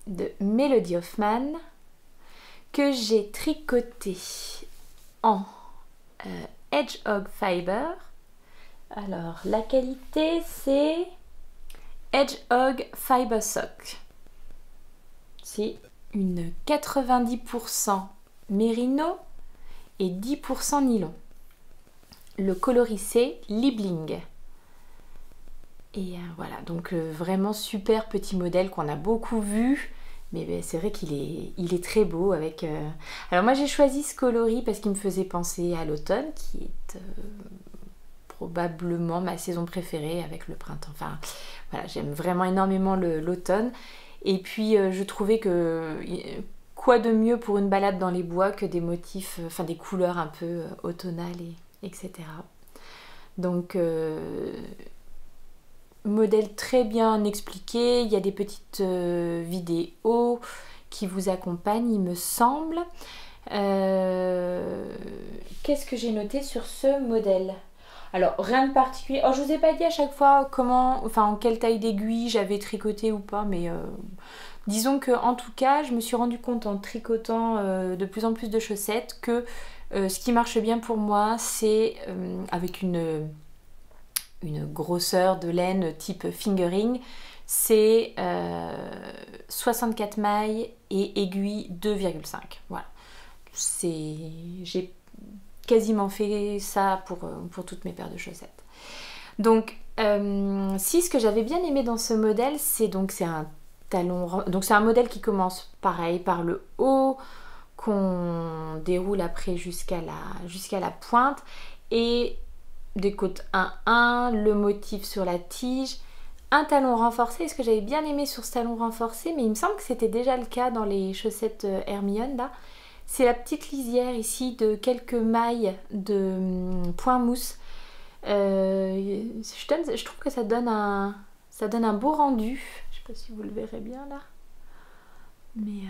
Speaker 1: de Melody Hoffman que j'ai tricoté en Hedgehog Fiber. Alors, la qualité, c'est Hedgehog Fiber Sock. C'est une 90% mérino et 10% nylon. Le coloris, c'est Liebling. Et voilà, donc vraiment super petit modèle qu'on a beaucoup vu. Mais c'est vrai qu'il est très beau avec... Alors moi j'ai choisi ce coloris parce qu'il me faisait penser à l'automne, qui est probablement ma saison préférée avec le printemps. Enfin voilà, j'aime vraiment énormément l'automne. Et puis je trouvais que quoi de mieux pour une balade dans les bois que des motifs, enfin des couleurs un peu automnales, etc. Donc... modèle très bien expliqué, il y a des petites vidéos qui vous accompagnent, il me semble. Qu'est-ce que j'ai noté sur ce modèle? Alors, rien de particulier. Oh, je vous ai pas dit à chaque fois comment, enfin, en quelle taille d'aiguille j'avais tricoté ou pas, mais disons que en tout cas, je me suis rendu compte en tricotant de plus en plus de chaussettes que ce qui marche bien pour moi, c'est avec une grosseur de laine type fingering, c'est 64 mailles et aiguille 2,5. Voilà. J'ai quasiment fait ça pour toutes mes paires de chaussettes. Donc, si ce que j'avais bien aimé dans ce modèle, c'est un talon... Donc c'est un modèle qui commence pareil par le haut, qu'on déroule après jusqu'à la pointe, et des côtes 1-1, le motif sur la tige, un talon renforcé. Et ce que j'avais bien aimé sur ce talon renforcé, mais il me semble que c'était déjà le cas dans les chaussettes Hermione là, c'est la petite lisière ici de quelques mailles de point mousse. Je trouve que ça donne un beau rendu. Je sais pas si vous le verrez bien là, mais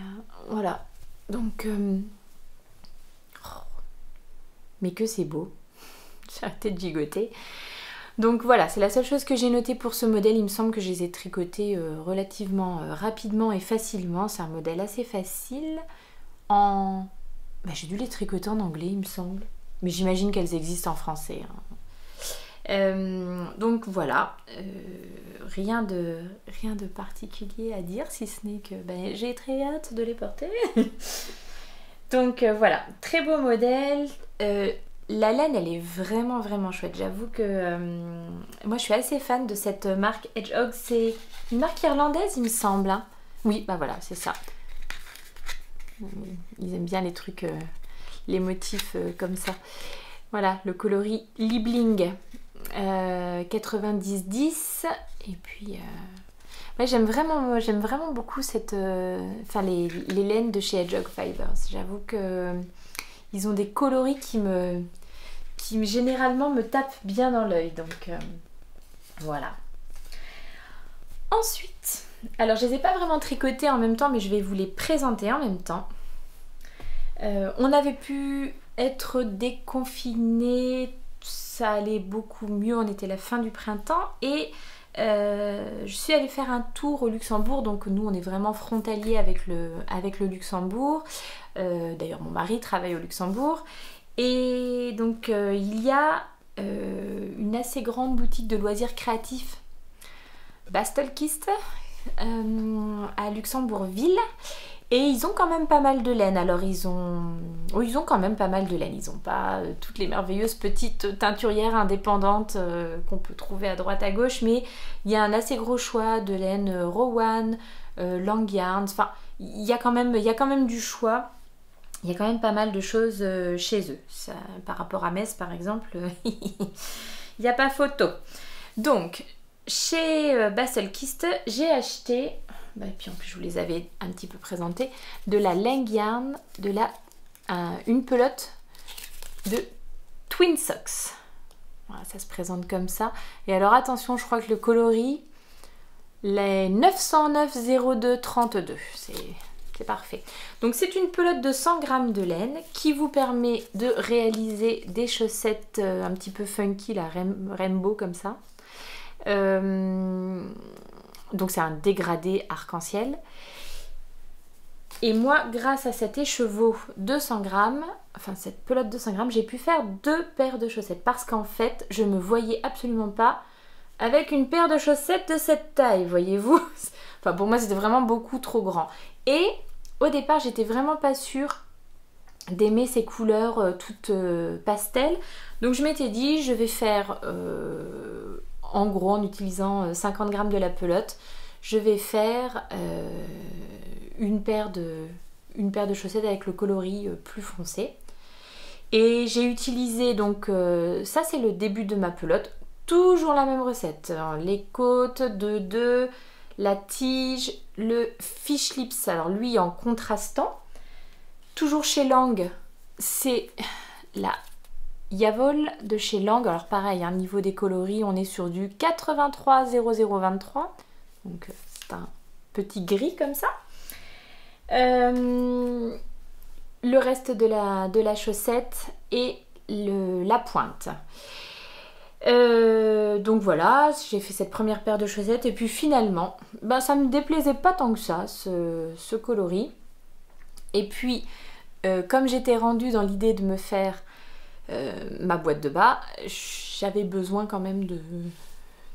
Speaker 1: voilà. Donc mais que c'est beau. J'ai arrêté de gigoter. Donc voilà, c'est la seule chose que j'ai notée pour ce modèle. Il me semble que je les ai tricotés relativement rapidement et facilement. C'est un modèle assez facile. J'ai dû les tricoter en anglais, il me semble. Mais j'imagine qu'elles existent en français. Donc voilà, rien de particulier à dire, si ce n'est que j'ai très hâte de les porter. Donc voilà, très beau modèle. La laine, elle est vraiment vraiment chouette. J'avoue que moi je suis assez fan de cette marque Hedgehog. C'est une marque irlandaise, il me semble. Hein. Oui, bah voilà, c'est ça. Ils aiment bien les trucs, les motifs comme ça. Voilà, le coloris Liebling 90-10. Et puis, ouais, j'aime vraiment beaucoup les laines de chez Hedgehog Fibers. J'avoue que ils ont des coloris qui généralement me tapent bien dans l'œil. Donc voilà. Ensuite, alors je les ai pas vraiment tricotés en même temps, mais je vais vous les présenter en même temps. On avait pu être déconfinés, ça allait beaucoup mieux, on était la fin du printemps et je suis allée faire un tour au Luxembourg. Donc nous on est vraiment frontalier avec le Luxembourg. D'ailleurs mon mari travaille au Luxembourg et donc il y a une assez grande boutique de loisirs créatifs, Bastelkiste, à Luxembourgville. Et ils ont quand même pas mal de laine. Alors ils ont quand même pas mal de laine. Ils n'ont pas toutes les merveilleuses petites teinturières indépendantes qu'on peut trouver à droite à gauche, mais il y a un assez gros choix de laine Rowan, Long Yarns. Enfin, il y a quand même du choix. Il y a quand même pas mal de choses chez eux. Ça, par rapport à Metz par exemple, il n'y a pas photo. Donc chez Bastelkiste, j'ai acheté... Et puis en plus je vous les avais un petit peu présentés, de la Long Yarn, une pelote de Twin Socks. Voilà, ça se présente comme ça. Et alors attention, je crois que le coloris, les 909 02 32, c'est parfait. Donc c'est une pelote de 100 grammes de laine qui vous permet de réaliser des chaussettes un petit peu funky, la rainbow comme ça. Donc c'est un dégradé arc-en-ciel. Et moi, grâce à cet écheveau de 100 grammes, enfin cette pelote de 100 grammes, j'ai pu faire 2 paires de chaussettes parce qu'en fait, je me voyais absolument pas avec une paire de chaussettes de cette taille, voyez-vous. Enfin, pour moi, c'était vraiment beaucoup trop grand. Et au départ, j'étais vraiment pas sûre d'aimer ces couleurs toutes pastel. Donc je m'étais dit, je vais faire, en gros, en utilisant 50 grammes de la pelote, je vais faire une paire de chaussettes avec le coloris plus foncé. Et j'ai utilisé, donc, ça c'est le début de ma pelote, toujours la même recette. Alors, les côtes de 2, la tige, le fish lips, alors lui en contrastant. Toujours chez Lang, c'est la Yavol de chez Lang. Alors pareil, hein, niveau des coloris, on est sur du 83 0023. Donc c'est un petit gris comme ça. Le reste de la chaussette et la pointe. Donc voilà, j'ai fait cette première paire de chaussettes et puis finalement, ben, ça me déplaisait pas tant que ça, ce coloris. Et puis, comme j'étais rendue dans l'idée de me faire ma boîte de bas, j'avais besoin quand même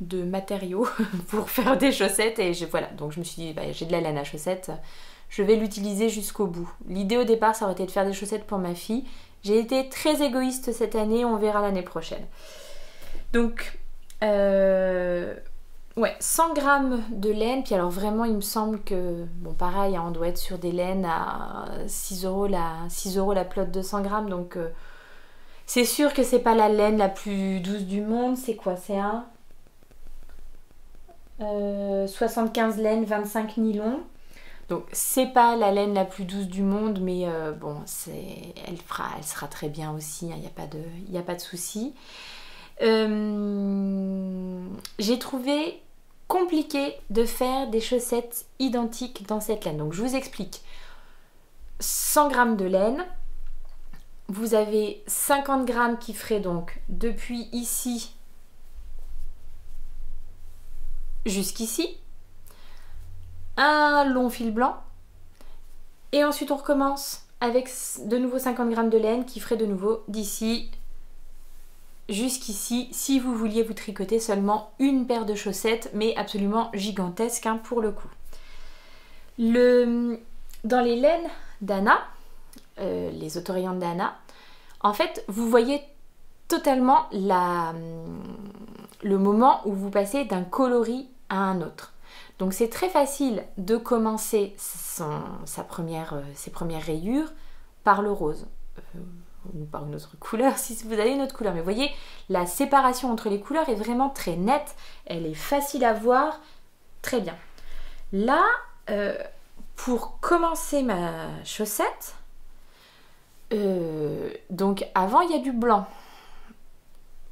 Speaker 1: de matériaux pour faire des chaussettes. Et voilà, donc je me suis dit, bah, j'ai de la laine à chaussettes, je vais l'utiliser jusqu'au bout. L'idée au départ, ça aurait été de faire des chaussettes pour ma fille. J'ai été très égoïste cette année, on verra l'année prochaine. Donc, ouais, 100 grammes de laine, puis alors vraiment il me semble que, bon pareil, hein, on doit être sur des laines à 6 € la pelote de 100 grammes, donc c'est sûr que c'est pas la laine la plus douce du monde. C'est quoi? C'est un 75 laine, 25 nylon. Donc c'est pas la laine la plus douce du monde, mais bon, elle sera très bien aussi, il n'y a pas de souci. J'ai trouvé compliqué de faire des chaussettes identiques dans cette laine. Donc je vous explique. 100 grammes de laine, vous avez 50 grammes qui ferait donc depuis ici jusqu'ici, un long fil blanc, et ensuite on recommence avec de nouveau 50 grammes de laine qui ferait de nouveau d'ici jusqu'ici, si vous vouliez vous tricoter seulement une paire de chaussettes, mais absolument gigantesque, hein, pour le coup. Dans les laines d'Anna, les autorayantes d'Anna, en fait, vous voyez totalement le moment où vous passez d'un coloris à un autre. Donc c'est très facile de commencer ses premières rayures par le rose. Ou par une autre couleur si vous avez une autre couleur, mais vous voyez, la séparation entre les couleurs est vraiment très nette, elle est facile à voir, très bien. Là, pour commencer ma chaussette, donc avant il y a du blanc.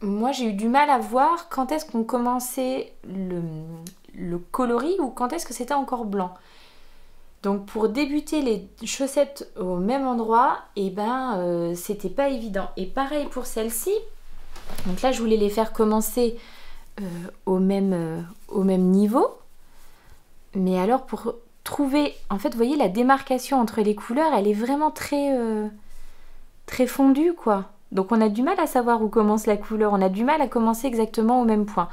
Speaker 1: Moi j'ai eu du mal à voir quand est-ce qu'on commençait le coloris ou quand est-ce que c'était encore blanc. Donc pour débuter les chaussettes au même endroit, et ben c'était pas évident. Et pareil pour celle-ci. Donc là je voulais les faire commencer au même niveau. Mais alors pour trouver, en fait vous voyez la démarcation entre les couleurs, elle est vraiment très fondue quoi. Donc on a du mal à savoir où commence la couleur, on a du mal à commencer exactement au même point.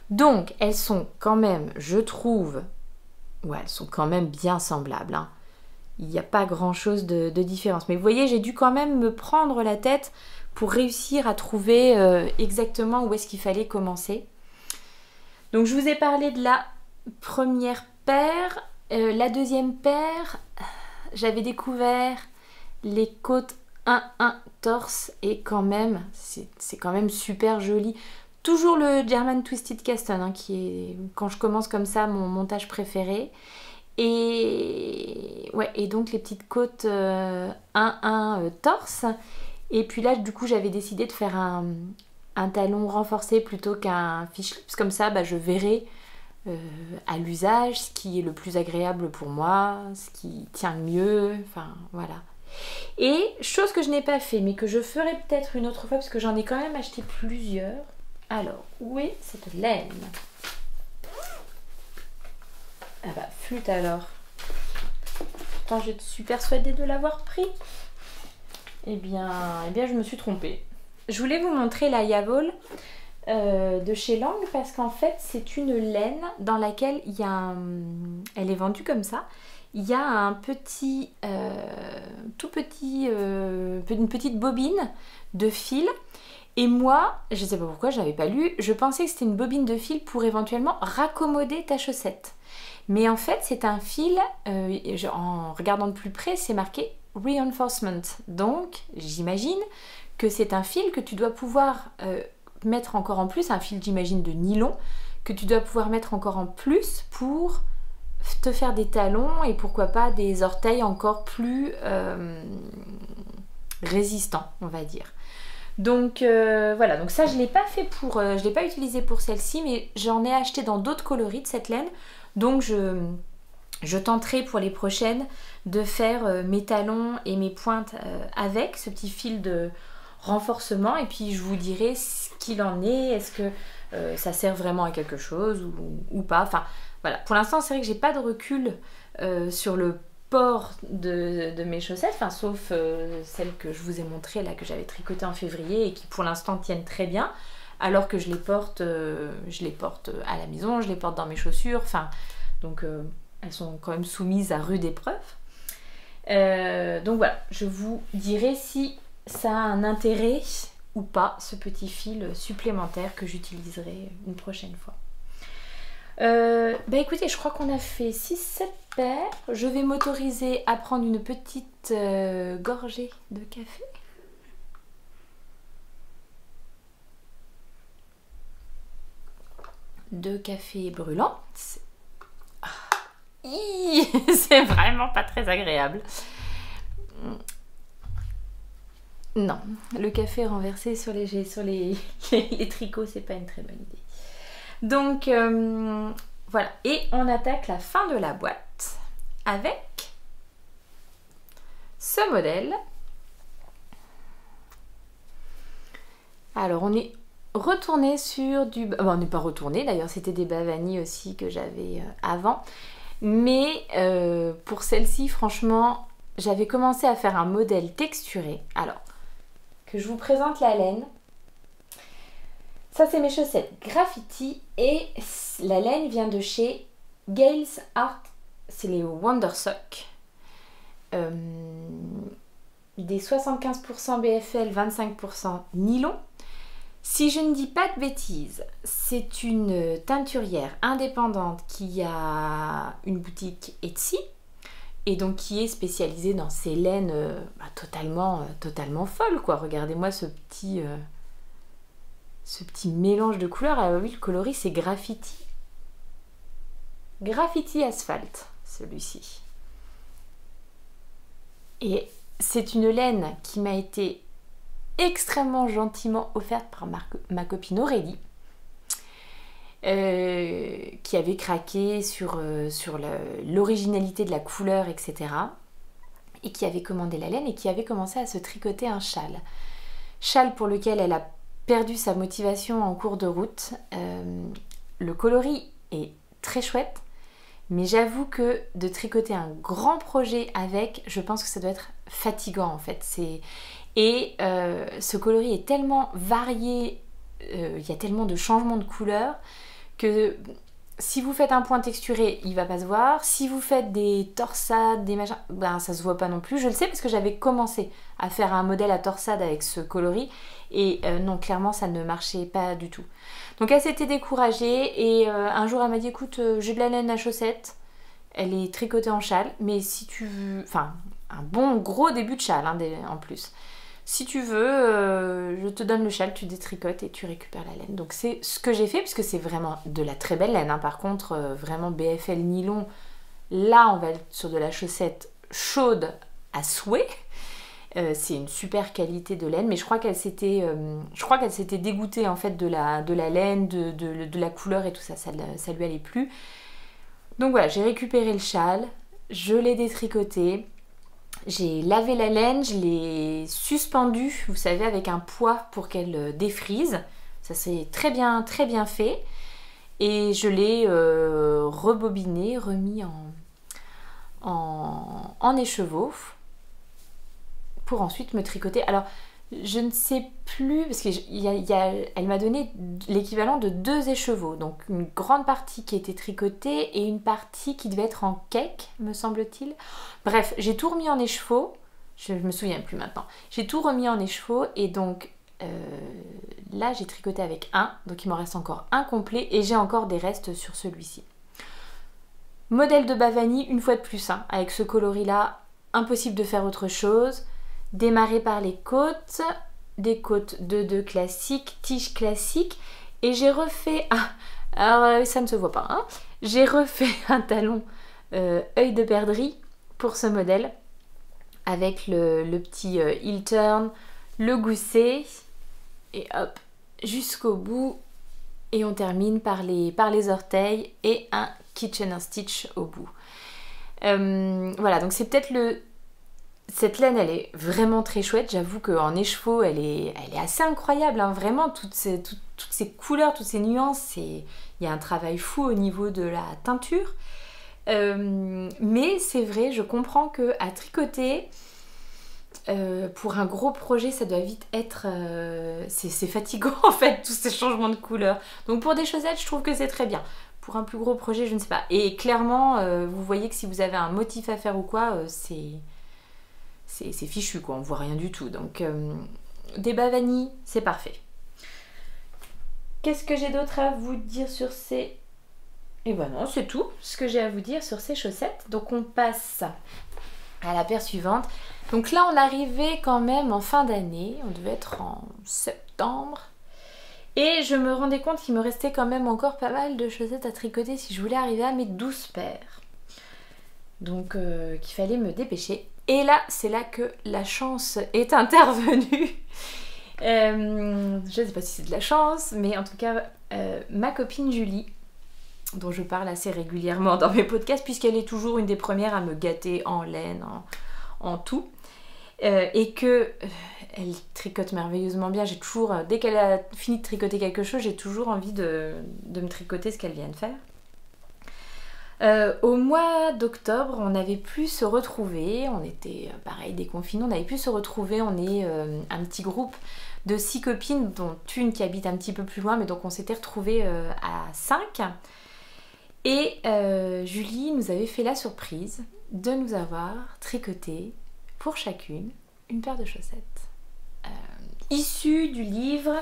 Speaker 1: Donc elles sont quand même, je trouve, ouais, elles sont quand même bien semblables, hein. Il n'y a pas grand chose de différence. Mais vous voyez, j'ai dû quand même me prendre la tête pour réussir à trouver exactement où est-ce qu'il fallait commencer. Donc je vous ai parlé de la première paire. La deuxième paire, j'avais découvert les côtes 1-1 torse et quand même, c'est quand même super joli. Toujours le German Twisted Caston, hein, qui est, quand je commence comme ça, mon montage préféré. Et ouais, et donc les petites côtes 1-1 torse. Et puis là, du coup, j'avais décidé de faire un talon renforcé plutôt qu'un fish lips. Comme ça, bah, je verrai à l'usage ce qui est le plus agréable pour moi, ce qui tient le mieux. Enfin, voilà. Et chose que je n'ai pas fait, mais que je ferai peut-être une autre fois, parce que j'en ai quand même acheté plusieurs. Alors, où est cette laine? Ah bah, flûte alors. Pourtant, je suis persuadée de l'avoir pris. je me suis trompée. Je voulais vous montrer la Yavol de chez Lang parce qu'en fait c'est une laine dans laquelle il y a elle est vendue comme ça. Il y a un petit, une petite bobine de fil. Et moi, je ne sais pas pourquoi, je n'avais pas lu, je pensais que c'était une bobine de fil pour éventuellement raccommoder ta chaussette. Mais en fait, c'est un fil, en regardant de plus près, c'est marqué Reinforcement. Donc, j'imagine que c'est un fil que tu dois pouvoir mettre encore en plus, un fil, j'imagine, de nylon, que tu dois pouvoir mettre encore en plus pour te faire des talons et pourquoi pas des orteils encore plus résistants, on va dire. Donc voilà, donc ça je l'ai pas fait pour, je l'ai pas utilisé pour celle-ci, mais j'en ai acheté dans d'autres coloris de cette laine. Donc je tenterai pour les prochaines de faire mes talons et mes pointes avec ce petit fil de renforcement, et puis je vous dirai ce qu'il en est, est-ce que ça sert vraiment à quelque chose ou pas. Enfin voilà, pour l'instant c'est vrai que j'ai pas de recul sur le port de mes chaussettes, enfin, sauf celles que je vous ai montrées là, que j'avais tricotées en février et qui pour l'instant tiennent très bien, alors que je les porte à la maison, je les porte dans mes chaussures, enfin donc elles sont quand même soumises à rude épreuve. Donc voilà, je vous dirai si ça a un intérêt ou pas, ce petit fil supplémentaire que j'utiliserai une prochaine fois. Écoutez, je crois qu'on a fait 6-7 paires. Je vais m'autoriser à prendre une petite gorgée de café. De café brûlant. C'est vraiment pas très agréable. Non, le café renversé sur les tricots, c'est pas une très bonne idée. Donc voilà, et on attaque la fin de la boîte avec ce modèle. Alors on est retourné sur du... Bon, on n'est pas retourné, d'ailleurs c'était des Bavani aussi que j'avais avant. Mais pour celle-ci, franchement, j'avais commencé à faire un modèle texturé. Alors, que je vous présente la laine. Ça, c'est mes chaussettes Graffiti et la laine vient de chez Gales Art. C'est les Wonder Sock. Des 75% BFL, 25% nylon. Si je ne dis pas de bêtises, c'est une teinturière indépendante qui a une boutique Etsy et donc qui est spécialisée dans ces laines totalement folles, quoi. Regardez-moi ce petit mélange de couleurs. Ah oui, le coloris c'est Graffiti. Graffiti Asphalt, celui-ci. Et c'est une laine qui m'a été extrêmement gentiment offerte par ma copine Aurélie, qui avait craqué sur l'originalité de la couleur, etc. Et qui avait commandé la laine et qui avait commencé à se tricoter un châle. Châle pour lequel elle a perdu sa motivation en cours de route. Le coloris est très chouette, mais j'avoue que de tricoter un grand projet avec, je pense que ça doit être fatigant en fait. Et ce coloris est tellement varié, il y a tellement de changements de couleurs que si vous faites un point texturé, il va pas se voir. Si vous faites des torsades, des machins, ben ça se voit pas non plus. Je le sais parce que j'avais commencé à faire un modèle à torsade avec ce coloris et non, clairement ça ne marchait pas du tout. Donc elle s'était découragée et un jour elle m'a dit écoute, j'ai de la laine à chaussettes, elle est tricotée en châle, mais si tu veux, enfin un bon gros début de châle hein, en plus. Si tu veux, je te donne le châle, tu détricotes et tu récupères la laine. Donc c'est ce que j'ai fait, puisque c'est vraiment de la très belle laine. Hein. Par contre, vraiment BFL nylon, là on va être sur de la chaussette chaude à souhait. C'est une super qualité de laine, mais je crois qu'elle s'était dégoûtée en fait de la laine, de la couleur et tout ça, ça lui allait plus. Donc voilà, j'ai récupéré le châle, je l'ai détricoté. J'ai lavé la laine, je l'ai suspendue, vous savez, avec un poids pour qu'elle défrise. Ça s'est très bien fait. Et je l'ai rebobiné, remis en écheveau pour ensuite me tricoter. Alors, je ne sais plus, parce qu'elle m'a donné l'équivalent de 2 écheveaux. Donc une grande partie qui était tricotée et une partie qui devait être en cake, me semble-t-il. Bref, j'ai tout remis en écheveau. Je me souviens plus maintenant. J'ai tout remis en écheveau et donc là j'ai tricoté avec un. Donc il m'en reste encore un complet et j'ai encore des restes sur celui-ci. Modèle de Bavani, une fois de plus, hein, avec ce coloris-là, impossible de faire autre chose. Démarrer par les côtes, des côtes de 2 classiques, tige classique, et j'ai refait, alors ça ne se voit pas, hein, j'ai refait un talon œil de perdrix pour ce modèle, avec le petit heel turn, le gousset, et hop, jusqu'au bout, et on termine par les orteils, et un kitchen stitch au bout. Voilà, donc c'est peut-être cette laine, elle est vraiment très chouette. J'avoue qu'en écheveau, elle est assez incroyable, hein. Vraiment, toutes ces couleurs, toutes ces nuances, il y a un travail fou au niveau de la teinture. Mais c'est vrai, je comprends qu'à tricoter, pour un gros projet, ça doit vite être... c'est fatigant, en fait, tous ces changements de couleurs. Donc pour des chaussettes, je trouve que c'est très bien. Pour un plus gros projet, je ne sais pas. Et clairement, vous voyez que si vous avez un motif à faire ou quoi, c'est fichu, quoi, on voit rien du tout. Donc des Bavani, c'est parfait. Qu'est-ce que j'ai d'autre à vous dire sur ces... Et ben non, c'est tout ce que j'ai à vous dire sur ces chaussettes. Donc on passe à la paire suivante. Donc là on arrivait quand même en fin d'année, on devait être en septembre. Et je me rendais compte qu'il me restait quand même encore pas mal de chaussettes à tricoter si je voulais arriver à mes 12 paires. Donc qu'il fallait me dépêcher. Et là, c'est là que la chance est intervenue. Je ne sais pas si c'est de la chance, mais en tout cas, ma copine Julie, dont je parle assez régulièrement dans mes podcasts, puisqu'elle est toujours une des premières à me gâter en laine, en tout, et que elle tricote merveilleusement bien. J'ai toujours, dès qu'elle a fini de tricoter quelque chose, j'ai toujours envie de me tricoter ce qu'elle vient de faire. Au mois d'octobre, on avait pu se retrouver, on était pareil déconfinés, on avait pu se retrouver, on est un petit groupe de 6 copines, dont une qui habite un petit peu plus loin, mais donc on s'était retrouvés à 5. Et Julie nous avait fait la surprise de nous avoir tricoté pour chacune une paire de chaussettes. Issue du livre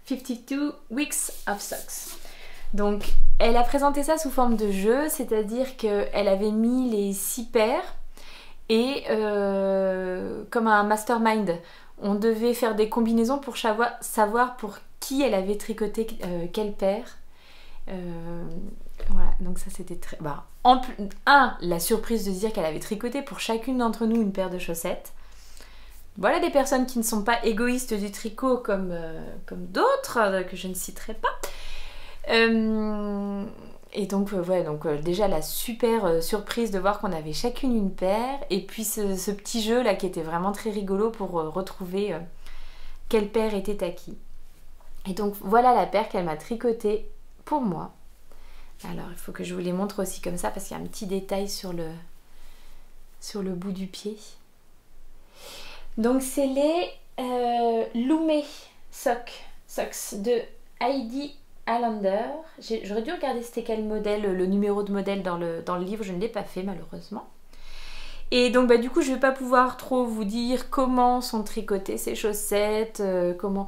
Speaker 1: 52 Weeks of Socks. Donc elle a présenté ça sous forme de jeu, c'est-à-dire qu'elle avait mis les 6 paires et comme un mastermind, on devait faire des combinaisons pour savoir pour qui elle avait tricoté quelle paire. Voilà, donc ça c'était très... la surprise de se dire qu'elle avait tricoté pour chacune d'entre nous une paire de chaussettes. Voilà des personnes qui ne sont pas égoïstes du tricot comme d'autres, que je ne citerai pas. Et donc, déjà la super surprise de voir qu'on avait chacune une paire, et puis ce petit jeu là qui était vraiment très rigolo pour retrouver quelle paire était à qui. Et donc voilà la paire qu'elle m'a tricotée pour moi. Alors il faut que je vous les montre aussi comme ça, parce qu'il y a un petit détail sur le bout du pied. Donc c'est les Loumé Socks de Heidi Allender. J'aurais dû regarder c'était quel modèle, le numéro de modèle dans le livre, je ne l'ai pas fait malheureusement. Et donc du coup je ne vais pas pouvoir trop vous dire comment sont tricotées ces chaussettes, comment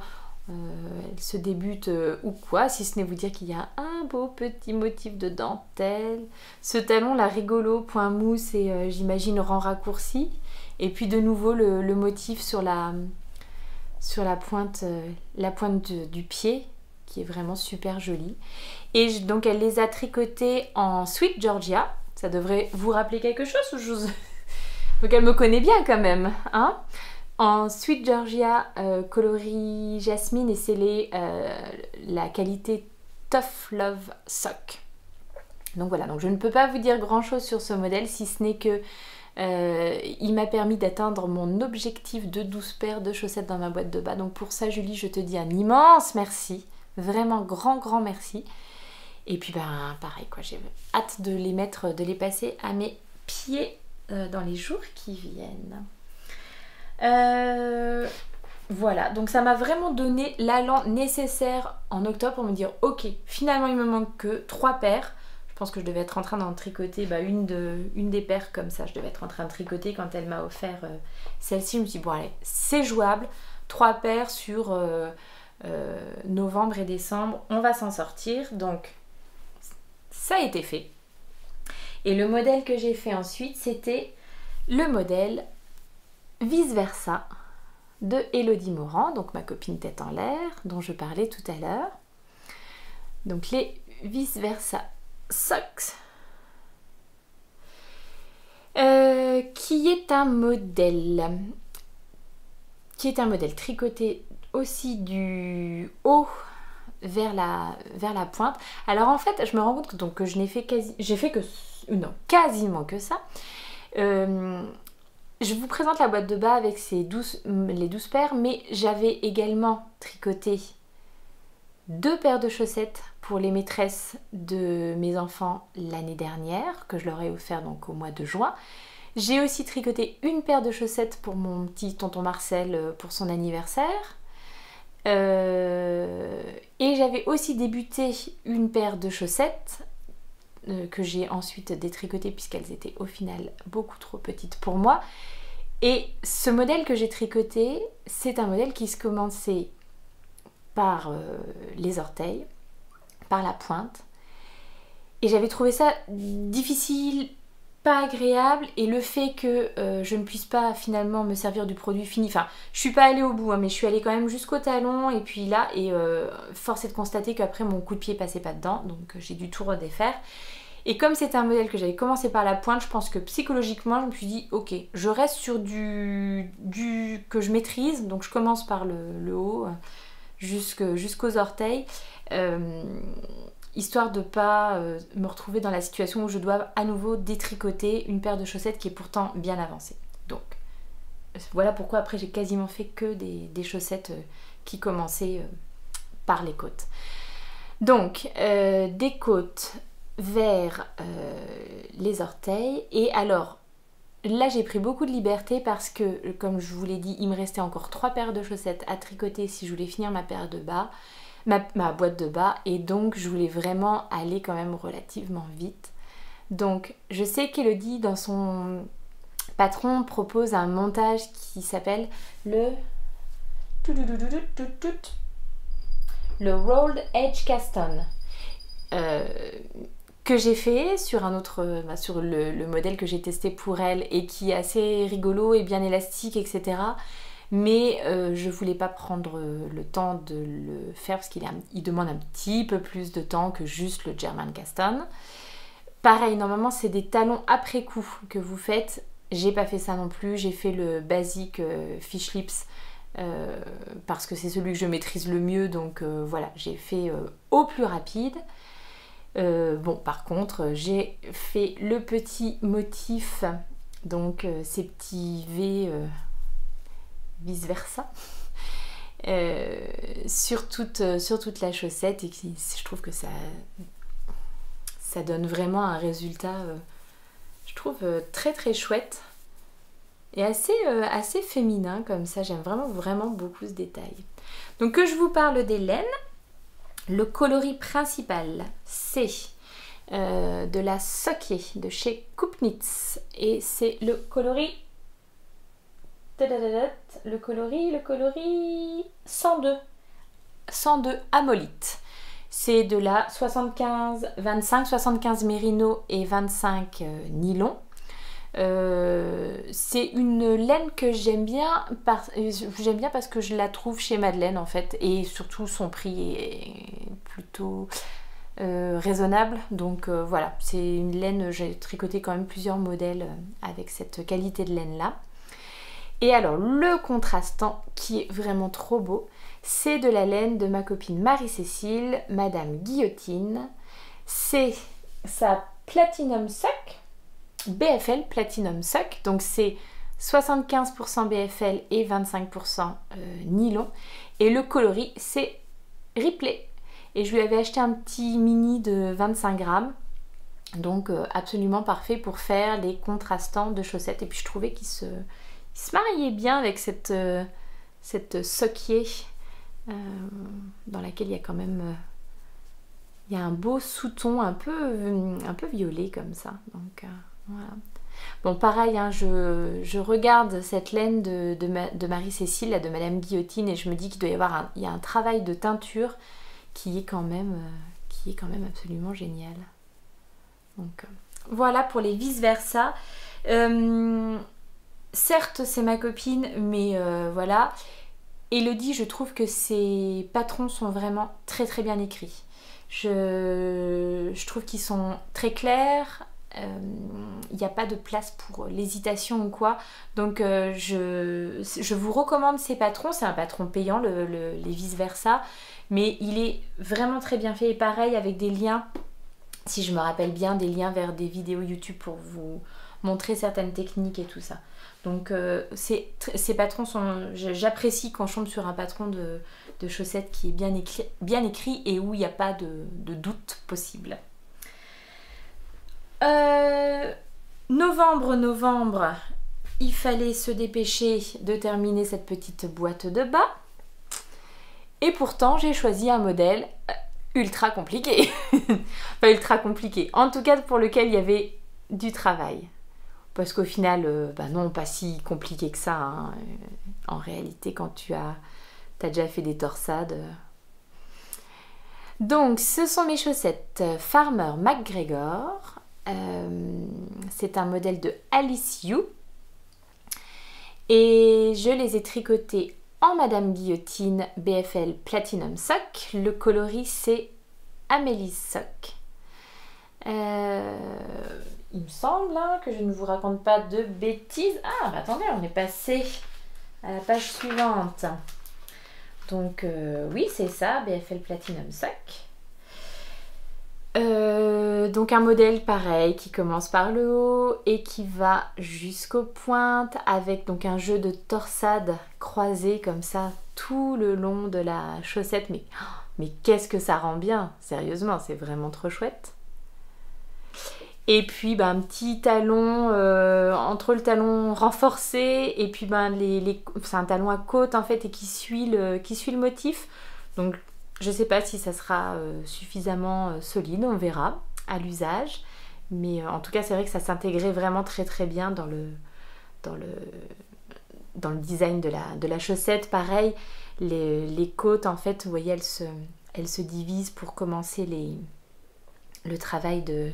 Speaker 1: elles se débutent ou quoi, si ce n'est vous dire qu'il y a un beau petit motif de dentelle. Ce talon là rigolo, point mousse et j'imagine rang raccourci. Et puis de nouveau le motif sur la pointe, du pied, qui est vraiment super jolie. Et donc elle les a tricotés en Sweet Georgia. Ça devrait vous rappeler quelque chose. Donc elle me connaît bien quand même, hein. En Sweet Georgia, coloris jasmine, et c'est la qualité Tough Love Sock. Donc voilà, donc je ne peux pas vous dire grand chose sur ce modèle, si ce n'est que il m'a permis d'atteindre mon objectif de 12 paires de chaussettes dans ma boîte de bas. Donc pour ça Julie, je te dis un immense merci, vraiment grand merci. Et puis pareil quoi, j'ai hâte de les passer à mes pieds dans les jours qui viennent. Voilà, donc ça m'a vraiment donné l'allant nécessaire en octobre pour me dire ok, finalement il me manque que 3 paires. Je pense que je devais être en train d'en tricoter une des paires comme ça, je devais être en train de tricoter quand elle m'a offert celle-ci. Je me suis dit bon allez, c'est jouable, 3 paires sur novembre et décembre, on va s'en sortir. Donc ça a été fait. Et le modèle que j'ai fait ensuite, c'était le modèle Vice Versa de Elodie Morand, donc ma copine tête en l'air, dont je parlais tout à l'heure. Donc les Vice Versa Socks, qui est un modèle tricoté aussi du haut vers la pointe. Alors en fait, je me rends compte que je n'ai fait quasiment que ça. Je vous présente la boîte de bas avec les 12 paires, mais j'avais également tricoté 2 paires de chaussettes pour les maîtresses de mes enfants l'année dernière, que je leur ai offert donc au mois de juin. J'ai aussi tricoté une paire de chaussettes pour mon petit tonton Marcel pour son anniversaire. Et j'avais aussi débuté une paire de chaussettes que j'ai ensuite détricotées puisqu'elles étaient au final beaucoup trop petites pour moi. Et ce modèle que j'ai tricoté, c'est un modèle qui se commençait par les orteils, par la pointe. Et j'avais trouvé ça difficile, pas agréable, et le fait que je ne puisse pas finalement me servir du produit fini, enfin je suis pas allée au bout, hein, mais je suis allée quand même jusqu'au talon, et puis là, force est de constater qu'après mon coup de pied passait pas dedans, donc j'ai dû tout redéfaire. Et comme c'est un modèle que j'avais commencé par la pointe, je pense que psychologiquement je me suis dit ok, je reste sur du que je maîtrise, donc je commence par le haut jusqu'aux orteils, histoire de pas me retrouver dans la situation où je dois à nouveau détricoter une paire de chaussettes qui est pourtant bien avancée. Donc voilà pourquoi après j'ai quasiment fait que des chaussettes qui commençaient par les côtes. Donc des côtes vers les orteils. Et alors là j'ai pris beaucoup de liberté parce que comme je vous l'ai dit, il me restait encore 3 paires de chaussettes à tricoter si je voulais finir ma paire de bas, ma boîte de bas, et donc je voulais vraiment aller quand même relativement vite. Donc je sais qu'Elodie dans son patron propose un montage qui s'appelle le Rolled Edge Cast On, que j'ai fait sur sur le modèle que j'ai testé pour elle et qui est assez rigolo et bien élastique, etc. Mais je voulais pas prendre le temps de le faire parce qu'il demande un petit peu plus de temps que juste le German Cast On. Pareil, normalement c'est des talons après coup que vous faites. J'ai pas fait ça non plus, j'ai fait le basique Fish Lips parce que c'est celui que je maîtrise le mieux, donc voilà, j'ai fait au plus rapide. Bon, par contre, j'ai fait le petit motif, donc ces petits V vice versa, sur toute la chaussette, et je trouve que ça donne vraiment un résultat, je trouve très très chouette et assez féminin comme ça. J'aime vraiment beaucoup ce détail. Donc que je vous parle des laines. Le coloris principal, c'est de la Socky de chez Kupnitz, et c'est le coloris 102 Amolite. C'est de la 75 mérino et 25 nylon. C'est une laine que j'aime bien parce que je la trouve chez Madeleine en fait, et surtout son prix est plutôt raisonnable, donc voilà, c'est une laine, j'ai tricoté quand même plusieurs modèles avec cette qualité de laine là. Et alors le contrastant qui est vraiment trop beau, c'est de la laine de ma copine Marie-Cécile, Madame Guillotine. C'est sa Platinum Sock, BFL Platinum Sock, donc c'est 75% BFL et 25% nylon, et le coloris c'est Ripley, et je lui avais acheté un petit mini de 25 grammes Donc absolument parfait pour faire les contrastants de chaussettes. Et puis je trouvais qu'il se mariait bien avec cette soquier dans laquelle il y a quand même il y a un beau sous-ton un peu violet comme ça. Donc voilà. Bon pareil, hein, je regarde cette laine de Marie-Cécile, de Madame Guillotine, et je me dis qu'il doit y avoir il y a un travail de teinture qui est quand même absolument génial. Donc voilà pour les vice-versa. Certes c'est ma copine, mais voilà. Elodie, je trouve que ses patrons sont vraiment très très bien écrits. Je trouve qu'ils sont très clairs. Il n'y a pas de place pour l'hésitation ou quoi. Donc je vous recommande ces patrons. C'est un patron payant, les vice-versa. Mais il est vraiment très bien fait. Et pareil avec des liens, si je me rappelle bien, des liens vers des vidéos YouTube pour vous montrer certaines techniques et tout ça. Donc ces patrons sont... J'apprécie quand je tombe sur un patron de chaussettes qui est bien écrit et où il n'y a pas de doute possible. Novembre, il fallait se dépêcher de terminer cette petite boîte de bas. Et pourtant, j'ai choisi un modèle ultra compliqué. Pas ultra compliqué, en tout cas pour lequel il y avait du travail. Parce qu'au final, non, pas si compliqué que ça. Hein. En réalité, quand t'as déjà fait des torsades. Donc, ce sont mes chaussettes Farmer McGregor. C'est un modèle de Alice You. Et je les ai tricotées en Madame Guillotine BFL Platinum Sock. Le coloris, c'est Amélie Sock. Il me semble que je ne vous raconte pas de bêtises. Ah, bah attendez, on est passé à la page suivante. Donc, oui, c'est ça, BFL Platinum Sock. Donc, un modèle pareil qui commence par le haut et qui va jusqu'aux pointes avec donc un jeu de torsade croisé comme ça tout le long de la chaussette. Mais qu'est-ce que ça rend bien, sérieusement, c'est vraiment trop chouette. Et puis un petit talon entre le talon renforcé et puis c'est un talon à côte en fait et qui suit le motif. Donc je sais pas si ça sera suffisamment solide, on verra à l'usage. Mais en tout cas c'est vrai que ça s'intégrait vraiment très très bien dans le design de la chaussette. Pareil, les côtes en fait, vous voyez, elles se divisent pour commencer le travail de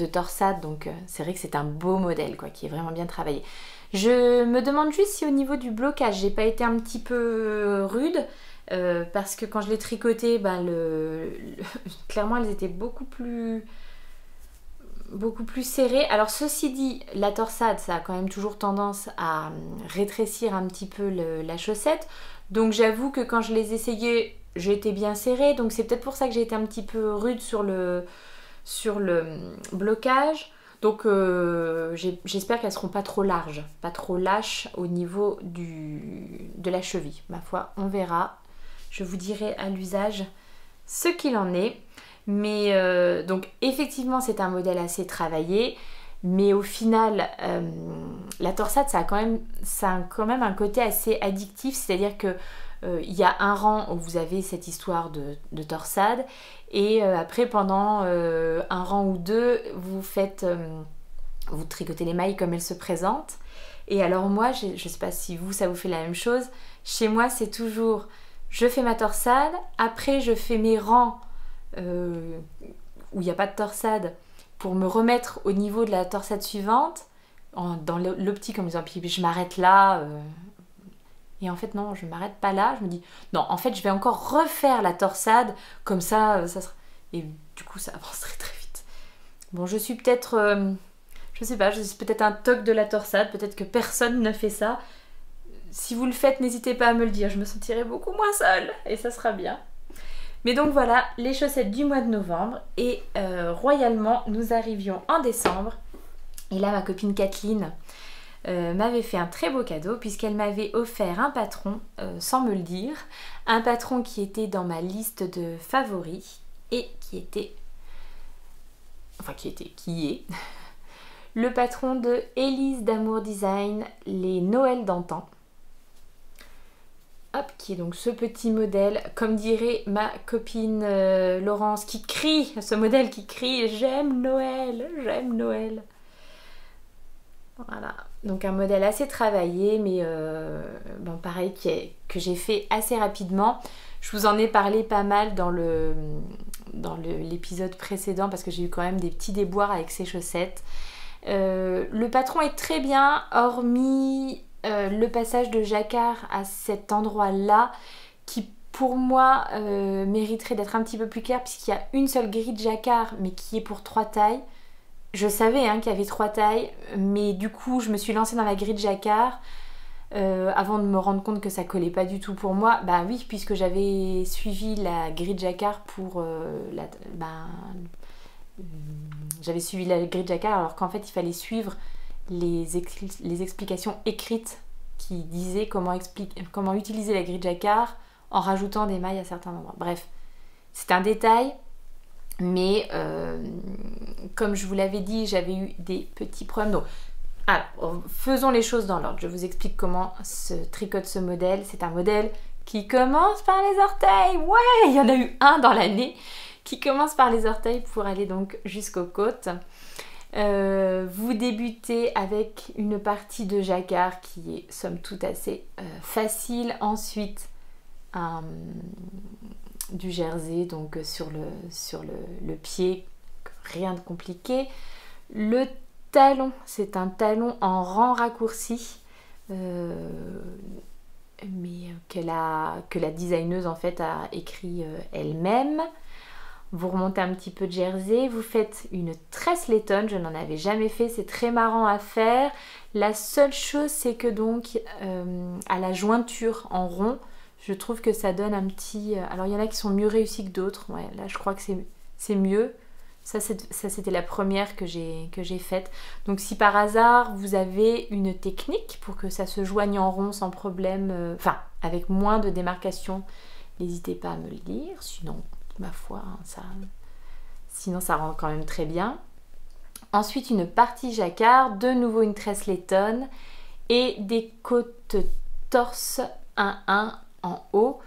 Speaker 1: torsade, donc c'est vrai que c'est un beau modèle quoi, qui est vraiment bien travaillé. Je me demande juste si au niveau du blocage j'ai pas été un petit peu rude parce que quand je l'ai tricoté, clairement elles étaient beaucoup plus serrées. Alors ceci dit, la torsade ça a quand même toujours tendance à rétrécir un petit peu la chaussette, donc j'avoue que quand je les essayais j'ai été bien serrée, donc c'est peut-être pour ça que j'ai été un petit peu rude sur le blocage. Donc j'espère qu'elles ne seront pas trop larges, pas trop lâches au niveau de la cheville. Ma foi, on verra. Je vous dirai à l'usage ce qu'il en est. Mais donc effectivement c'est un modèle assez travaillé. Mais au final, la torsade ça a quand même un côté assez addictif. C'est-à-dire que il y a un rang où vous avez cette histoire de torsade et après pendant un rang ou deux vous tricotez les mailles comme elles se présentent. Et alors moi, je ne sais pas si ça vous fait la même chose, chez moi c'est toujours je fais ma torsade, après je fais mes rangs où il n'y a pas de torsade pour me remettre au niveau de la torsade suivante dans l'optique en me disant puis je m'arrête là. Et en fait, non, je ne m'arrête pas là. Je me dis, non, en fait, je vais encore refaire la torsade. Comme ça, ça sera... Et du coup, ça avancerait très vite. Bon, je suis peut-être... je sais pas, je suis peut-être un toc de la torsade. Peut-être que personne ne fait ça. Si vous le faites, n'hésitez pas à me le dire. Je me sentirai beaucoup moins seule. Et ça sera bien. Mais donc voilà, les chaussettes du mois de novembre. Et royalement, nous arrivions en décembre. Et là, ma copine Kathleen... m'avait fait un très beau cadeau puisqu'elle m'avait offert un patron sans me le dire, un patron qui était dans ma liste de favoris et qui était qui est le patron de Élise d'Amour Design, les Noëls d'antan. Hop, qui est donc ce petit modèle, comme dirait ma copine Laurence, qui crie, ce modèle qui crie « J'aime Noël, j'aime Noël ». Voilà, donc un modèle assez travaillé, mais bon, pareil, que j'ai fait assez rapidement. Je vous en ai parlé pas mal dans l'épisode précédent, parce que j'ai eu quand même des petits déboires avec ces chaussettes. Le patron est très bien, hormis le passage de jacquard à cet endroit-là, qui pour moi mériterait d'être un petit peu plus clair, puisqu'il y a une seule grille de jacquard, mais qui est pour 3 tailles. Je savais qu'il y avait 3 tailles, mais du coup je me suis lancée dans la grille de jacquard avant de me rendre compte que ça collait pas du tout pour moi. Bah oui, puisque j'avais suivi la grille de jacquard pour j'avais suivi la grille de jacquard, alors qu'en fait il fallait suivre les explications écrites qui disaient comment utiliser la grille de jacquard en rajoutant des mailles à certains endroits. Bref, c'est un détail, mais comme je vous l'avais dit, j'avais eu des petits problèmes. Donc, alors, faisons les choses dans l'ordre. Je vous explique comment se tricote ce modèle. C'est un modèle qui commence par les orteils. Ouais, il y en a eu un dans l'année qui commence par les orteils pour aller donc jusqu'aux côtes. Vous débutez avec une partie de jacquard qui est somme toute assez facile. Ensuite, du jersey donc sur le pied, rien de compliqué. Le talon, c'est un talon en rang raccourci, mais que la designeuse en fait a écrit elle-même. Vous remontez un petit peu de jersey, vous faites une tresse lettonne, je n'en avais jamais fait, c'est très marrant à faire. La seule chose, c'est que donc à la jointure en rond, je trouve que ça donne un petit... Alors il y en a qui sont mieux réussis que d'autres, ouais, là je crois que c'est mieux. Ça c'était la première que j'ai faite. Donc si par hasard vous avez une technique pour que ça se joigne en rond sans problème, enfin avec moins de démarcation, n'hésitez pas à me le dire, sinon ma foi, sinon ça rend quand même très bien. Ensuite une partie jacquard, de nouveau une tresse lettonne et des côtes torse 1-1 en haut.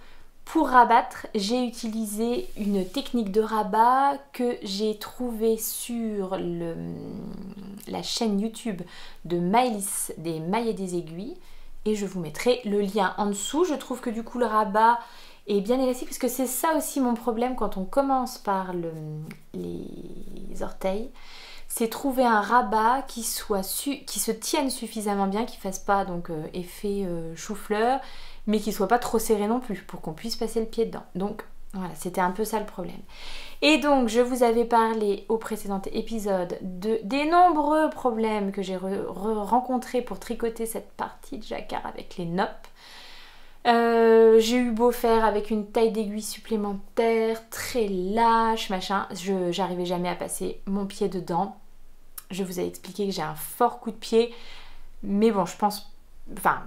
Speaker 1: Pour rabattre, j'ai utilisé une technique de rabat que j'ai trouvée sur la chaîne YouTube de Maëlys des mailles et des aiguilles, et je vous mettrai le lien en dessous. Je trouve que du coup le rabat est bien élastique, parce que c'est ça aussi mon problème quand on commence par les orteils, c'est trouver un rabat qui se tienne suffisamment bien, qui fasse pas donc effet chou-fleur, mais qui soit pas trop serré non plus, pour qu'on puisse passer le pied dedans. Donc voilà, c'était un peu ça le problème. Et donc je vous avais parlé au précédent épisode des nombreux problèmes que j'ai rencontrés pour tricoter cette partie de jacquard avec les noppes. J'ai eu beau faire avec une taille d'aiguille supplémentaire, très lâche, machin, j'arrivais jamais à passer mon pied dedans. Je vous ai expliqué que j'ai un fort coup de pied, mais bon, je pense... Enfin,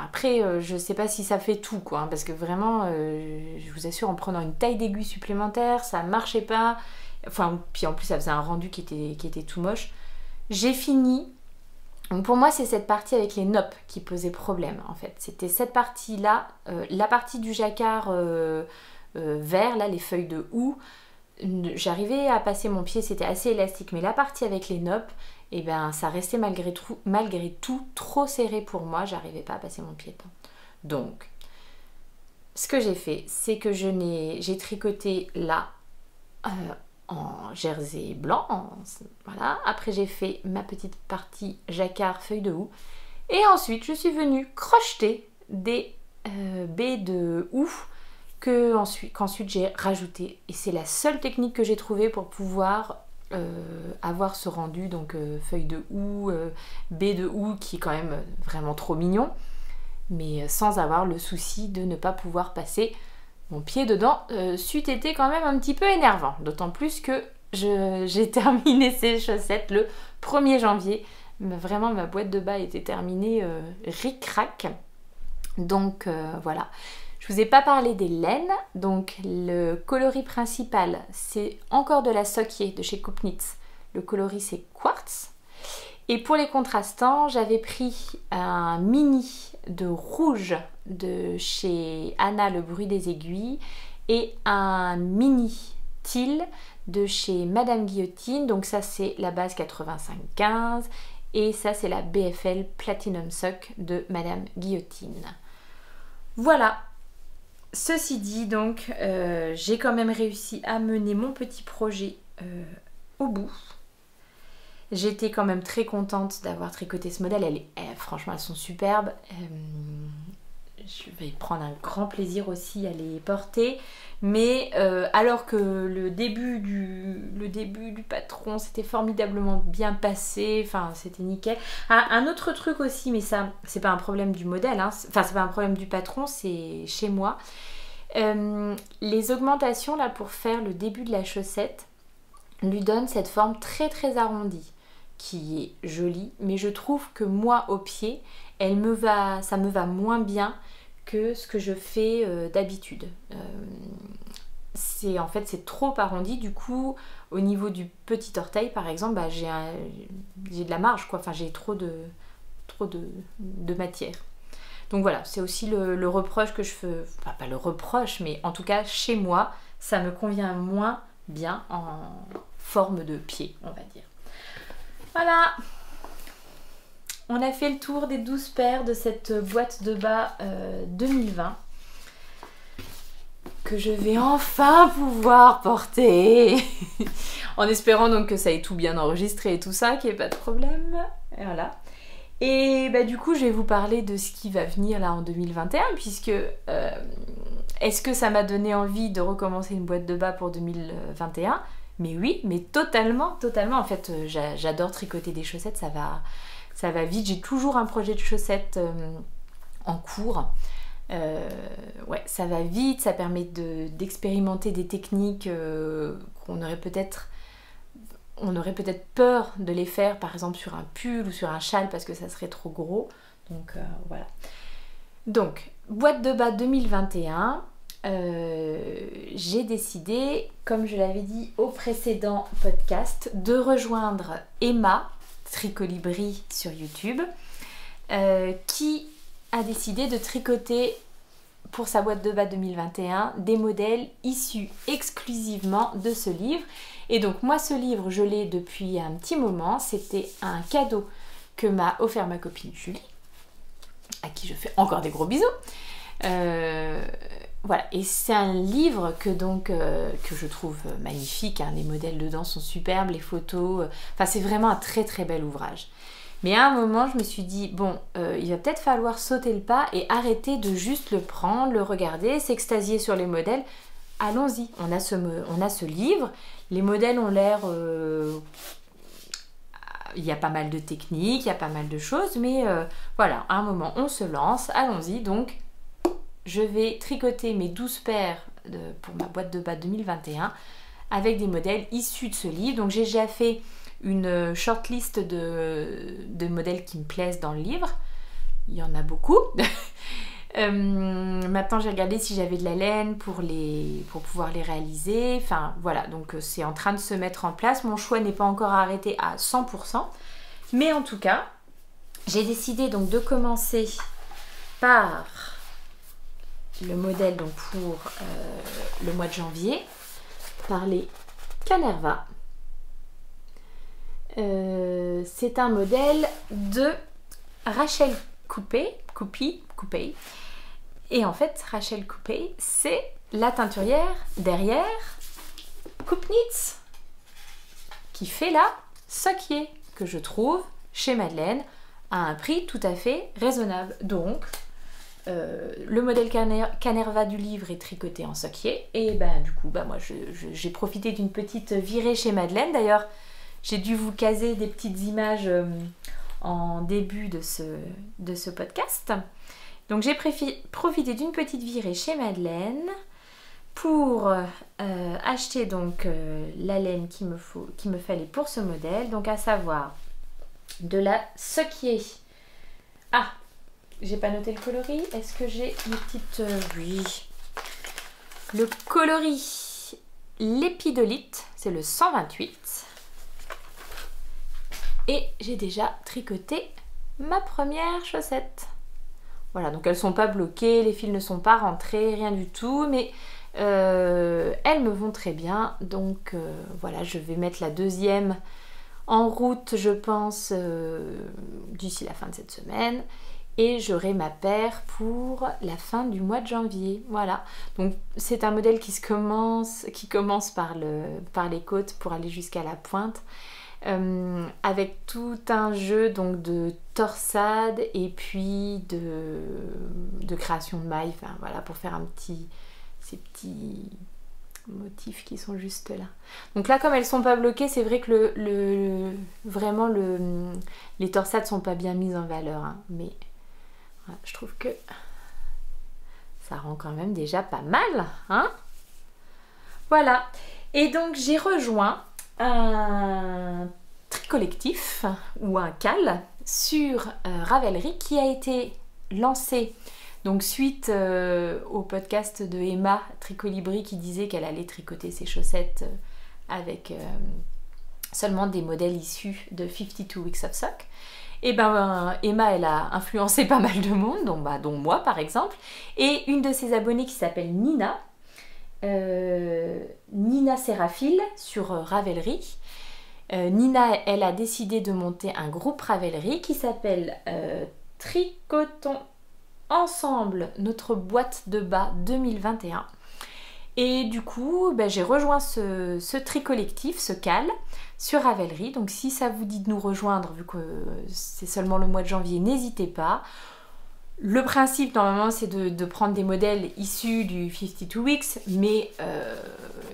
Speaker 1: après, je sais pas si ça fait tout, quoi, hein, parce que vraiment, je vous assure, en prenant une taille d'aiguille supplémentaire, ça marchait pas. Enfin, puis en plus, ça faisait un rendu qui était tout moche. J'ai fini. Donc pour moi, c'est cette partie avec les noppes qui posait problème, en fait. C'était cette partie-là, la partie du jacquard vert, là, les feuilles de houx. J'arrivais à passer mon pied, c'était assez élastique, mais la partie avec les noppes, et ben ça restait malgré tout trop serré pour moi, j'arrivais pas à passer mon pied dedans. Donc, ce que j'ai fait, c'est que j'ai tricoté là en jersey blanc, voilà. Après j'ai fait ma petite partie jacquard feuille de houx, et ensuite je suis venue crocheter des baies de houx qu'ensuite j'ai rajouté, et c'est la seule technique que j'ai trouvée pour pouvoir avoir ce rendu, donc feuille de houx, baie de houx, qui est quand même vraiment trop mignon, mais sans avoir le souci de ne pas pouvoir passer mon pied dedans. C'eût été quand même un petit peu énervant, d'autant plus que j'ai terminé ces chaussettes le 1er janvier. Vraiment, ma boîte de bas était terminée ric-rac. Donc voilà. Je vous ai pas parlé des laines, donc le coloris principal, c'est encore de la Sock Ye de chez Coop Knits. Le coloris c'est Quartz. Et pour les contrastants, j'avais pris un mini de rouge de chez Anna Le Bruit des Aiguilles et un mini teal de chez Madame Guillotine. Donc ça c'est la base 85-15 et ça c'est la BFL Platinum Sock de Madame Guillotine. Voilà. Ceci dit, donc, j'ai quand même réussi à mener mon petit projet au bout. J'étais quand même très contente d'avoir tricoté ce modèle. Franchement, elles sont superbes. Je vais prendre un grand plaisir aussi à les porter. Mais alors que le début du patron s'était formidablement bien passé, enfin c'était nickel. Ah, un autre truc aussi, mais ça c'est pas un problème du modèle, hein. Enfin c'est pas un problème du patron, c'est chez moi. Les augmentations là pour faire le début de la chaussette lui donnent cette forme très très arrondie qui est jolie, mais je trouve que moi au pied, ça me va moins bien que ce que je fais d'habitude. En fait c'est trop arrondi, du coup au niveau du petit orteil par exemple, bah, j'ai de la marge quoi, enfin j'ai trop de matière. Donc voilà, c'est aussi le reproche que je fais, enfin pas le reproche, mais en tout cas chez moi, ça me convient moins bien en forme de pied, on va dire. Voilà, on a fait le tour des 12 paires de cette boîte de bas 2020 que je vais enfin pouvoir porter en espérant donc que ça ait tout bien enregistré et tout ça, qu'il n'y ait pas de problème. Et voilà. Et bah du coup je vais vous parler de ce qui va venir là en 2021 puisque est-ce que ça m'a donné envie de recommencer une boîte de bas pour 2021? Mais oui, mais totalement. En fait, j'adore tricoter des chaussettes, ça va vite. J'ai toujours un projet de chaussettes en cours. Ouais, ça va vite, ça permet d'expérimenter des techniques qu'on aurait peut-être peur de les faire, par exemple sur un pull ou sur un châle parce que ça serait trop gros. Donc voilà. Donc, boîte de bas 2021. J'ai décidé, comme je l'avais dit au précédent podcast, de rejoindre Emma Tricolibri sur YouTube qui a décidé de tricoter pour sa boîte de bas 2021 des modèles issus exclusivement de ce livre. Et donc moi ce livre je l'ai depuis un petit moment, c'était un cadeau que m'a offert ma copine Julie, à qui je fais encore des gros bisous. Voilà, et c'est un livre que je trouve magnifique, hein. Les modèles dedans sont superbes, les photos, enfin c'est vraiment un très très bel ouvrage. Mais à un moment je me suis dit, bon, il va peut-être falloir sauter le pas et arrêter de juste le prendre, le regarder, s'extasier sur les modèles. Allons-y, on a ce livre, les modèles ont l'air... il y a pas mal de techniques, il y a pas mal de choses, mais voilà, à un moment on se lance, allons-y. Donc je vais tricoter mes 12 paires pour ma boîte de bas 2021 avec des modèles issus de ce livre. Donc j'ai déjà fait une shortlist de modèles qui me plaisent dans le livre. Il y en a beaucoup. Maintenant j'ai regardé si j'avais de la laine pour pouvoir les réaliser. Enfin voilà, donc c'est en train de se mettre en place. Mon choix n'est pas encore arrêté à 100%. Mais en tout cas, j'ai décidé donc de commencer par le modèle donc pour le mois de janvier, par les Canerva. C'est un modèle de Rachel Coupé. Et en fait, Rachel Coupé, c'est la teinturière derrière Coupnitz qui fait la Sockier que je trouve chez Madeleine à un prix tout à fait raisonnable. Donc, le modèle Canerva du livre est tricoté en Sockier et ben du coup moi j'ai profité d'une petite virée chez Madeleine. D'ailleurs j'ai dû vous caser des petites images en début de ce podcast. Donc j'ai profité d'une petite virée chez Madeleine pour acheter donc la laine qu'il me fallait pour ce modèle, donc à savoir de la Sockier. Ah, j'ai pas noté le coloris. Est-ce que j'ai une petite... oui. Le coloris Lépidolite, c'est le 128. Et j'ai déjà tricoté ma première chaussette. Voilà, donc elles sont pas bloquées, les fils ne sont pas rentrés, rien du tout, mais elles me vont très bien. Donc voilà, je vais mettre la deuxième en route, je pense, d'ici la fin de cette semaine. Et j'aurai ma paire pour la fin du mois de janvier. Voilà, donc c'est un modèle qui commence par les côtes pour aller jusqu'à la pointe. Avec tout un jeu donc de torsade et puis de création de mailles, enfin voilà, pour faire ces petits motifs qui sont juste là. Donc là, comme elles sont pas bloquées, c'est vrai que vraiment les torsades sont pas bien mises en valeur, hein, mais voilà, je trouve que ça rend quand même déjà pas mal, hein. Voilà, et donc j'ai rejoint un tricollectif ou un cal sur Ravelry qui a été lancé donc suite au podcast de Emma Tricolibri qui disait qu'elle allait tricoter ses chaussettes avec seulement des modèles issus de 52 Weeks of Sock. Et ben Emma, elle a influencé pas mal de monde, dont moi par exemple, et une de ses abonnées qui s'appelle Nina Séraphile sur Ravelry. Nina, elle a décidé de monter un groupe Ravelry qui s'appelle Tricotons ensemble notre boîte de bas 2021. Et du coup, j'ai rejoint ce tricollectif, ce cal, sur Ravelry. Donc si ça vous dit de nous rejoindre, vu que c'est seulement le mois de janvier, n'hésitez pas. Le principe, normalement, c'est de prendre des modèles issus du 52 Weeks, mais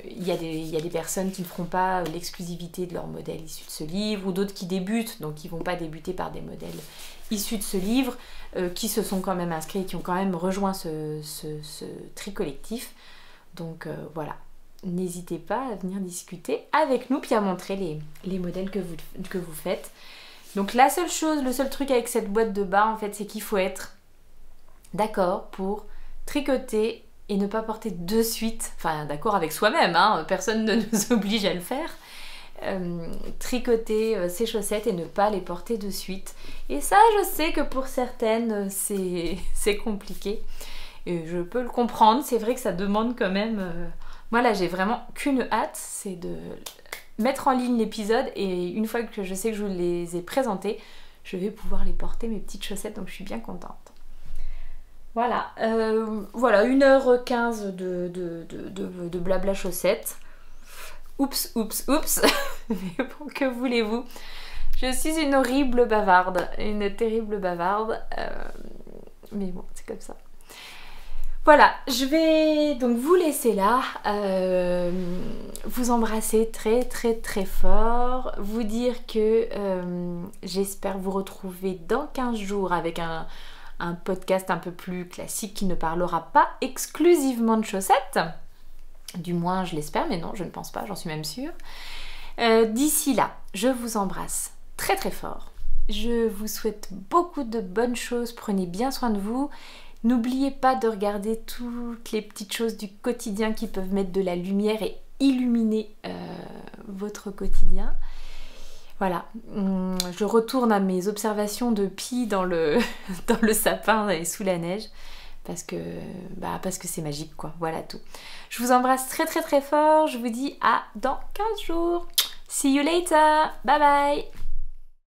Speaker 1: il y a des personnes qui ne feront pas l'exclusivité de leurs modèles issus de ce livre, ou d'autres qui débutent, donc qui ne vont pas débuter par des modèles issus de ce livre, qui se sont quand même inscrits, qui ont quand même rejoint ce tricollectif. Donc voilà, n'hésitez pas à venir discuter avec nous, puis à montrer les modèles que vous faites. Donc le seul truc avec cette boîte de bas, en fait, c'est qu'il faut être d'accord pour tricoter et ne pas porter de suite, enfin d'accord avec soi-même, hein, personne ne nous oblige à le faire, tricoter ses chaussettes et ne pas les porter de suite. Et ça, je sais que pour certaines, c'est compliqué. Et je peux le comprendre, c'est vrai que ça demande quand même... Moi là, j'ai vraiment qu'une hâte, c'est de mettre en ligne l'épisode et une fois que je sais que je vous les ai présentés, je vais pouvoir les porter, mes petites chaussettes, donc je suis bien contente. Voilà, 1h15 de blabla chaussettes. Oups. Mais bon, que voulez-vous? Je suis une horrible bavarde, une terrible bavarde. Mais bon, c'est comme ça. Voilà, je vais donc vous laisser là, vous embrasser très très très fort, vous dire que j'espère vous retrouver dans 15 jours avec un podcast un peu plus classique qui ne parlera pas exclusivement de chaussettes. Du moins, je l'espère, mais non, je ne pense pas, j'en suis même sûre. D'ici là, je vous embrasse très très fort. Je vous souhaite beaucoup de bonnes choses, prenez bien soin de vous. N'oubliez pas de regarder toutes les petites choses du quotidien qui peuvent mettre de la lumière et illuminer votre quotidien. Voilà, je retourne à mes observations de Pi dans le sapin et sous la neige parce que c'est magique quoi, voilà tout. Je vous embrasse très très très fort, je vous dis à dans 15 jours. See you later, bye bye.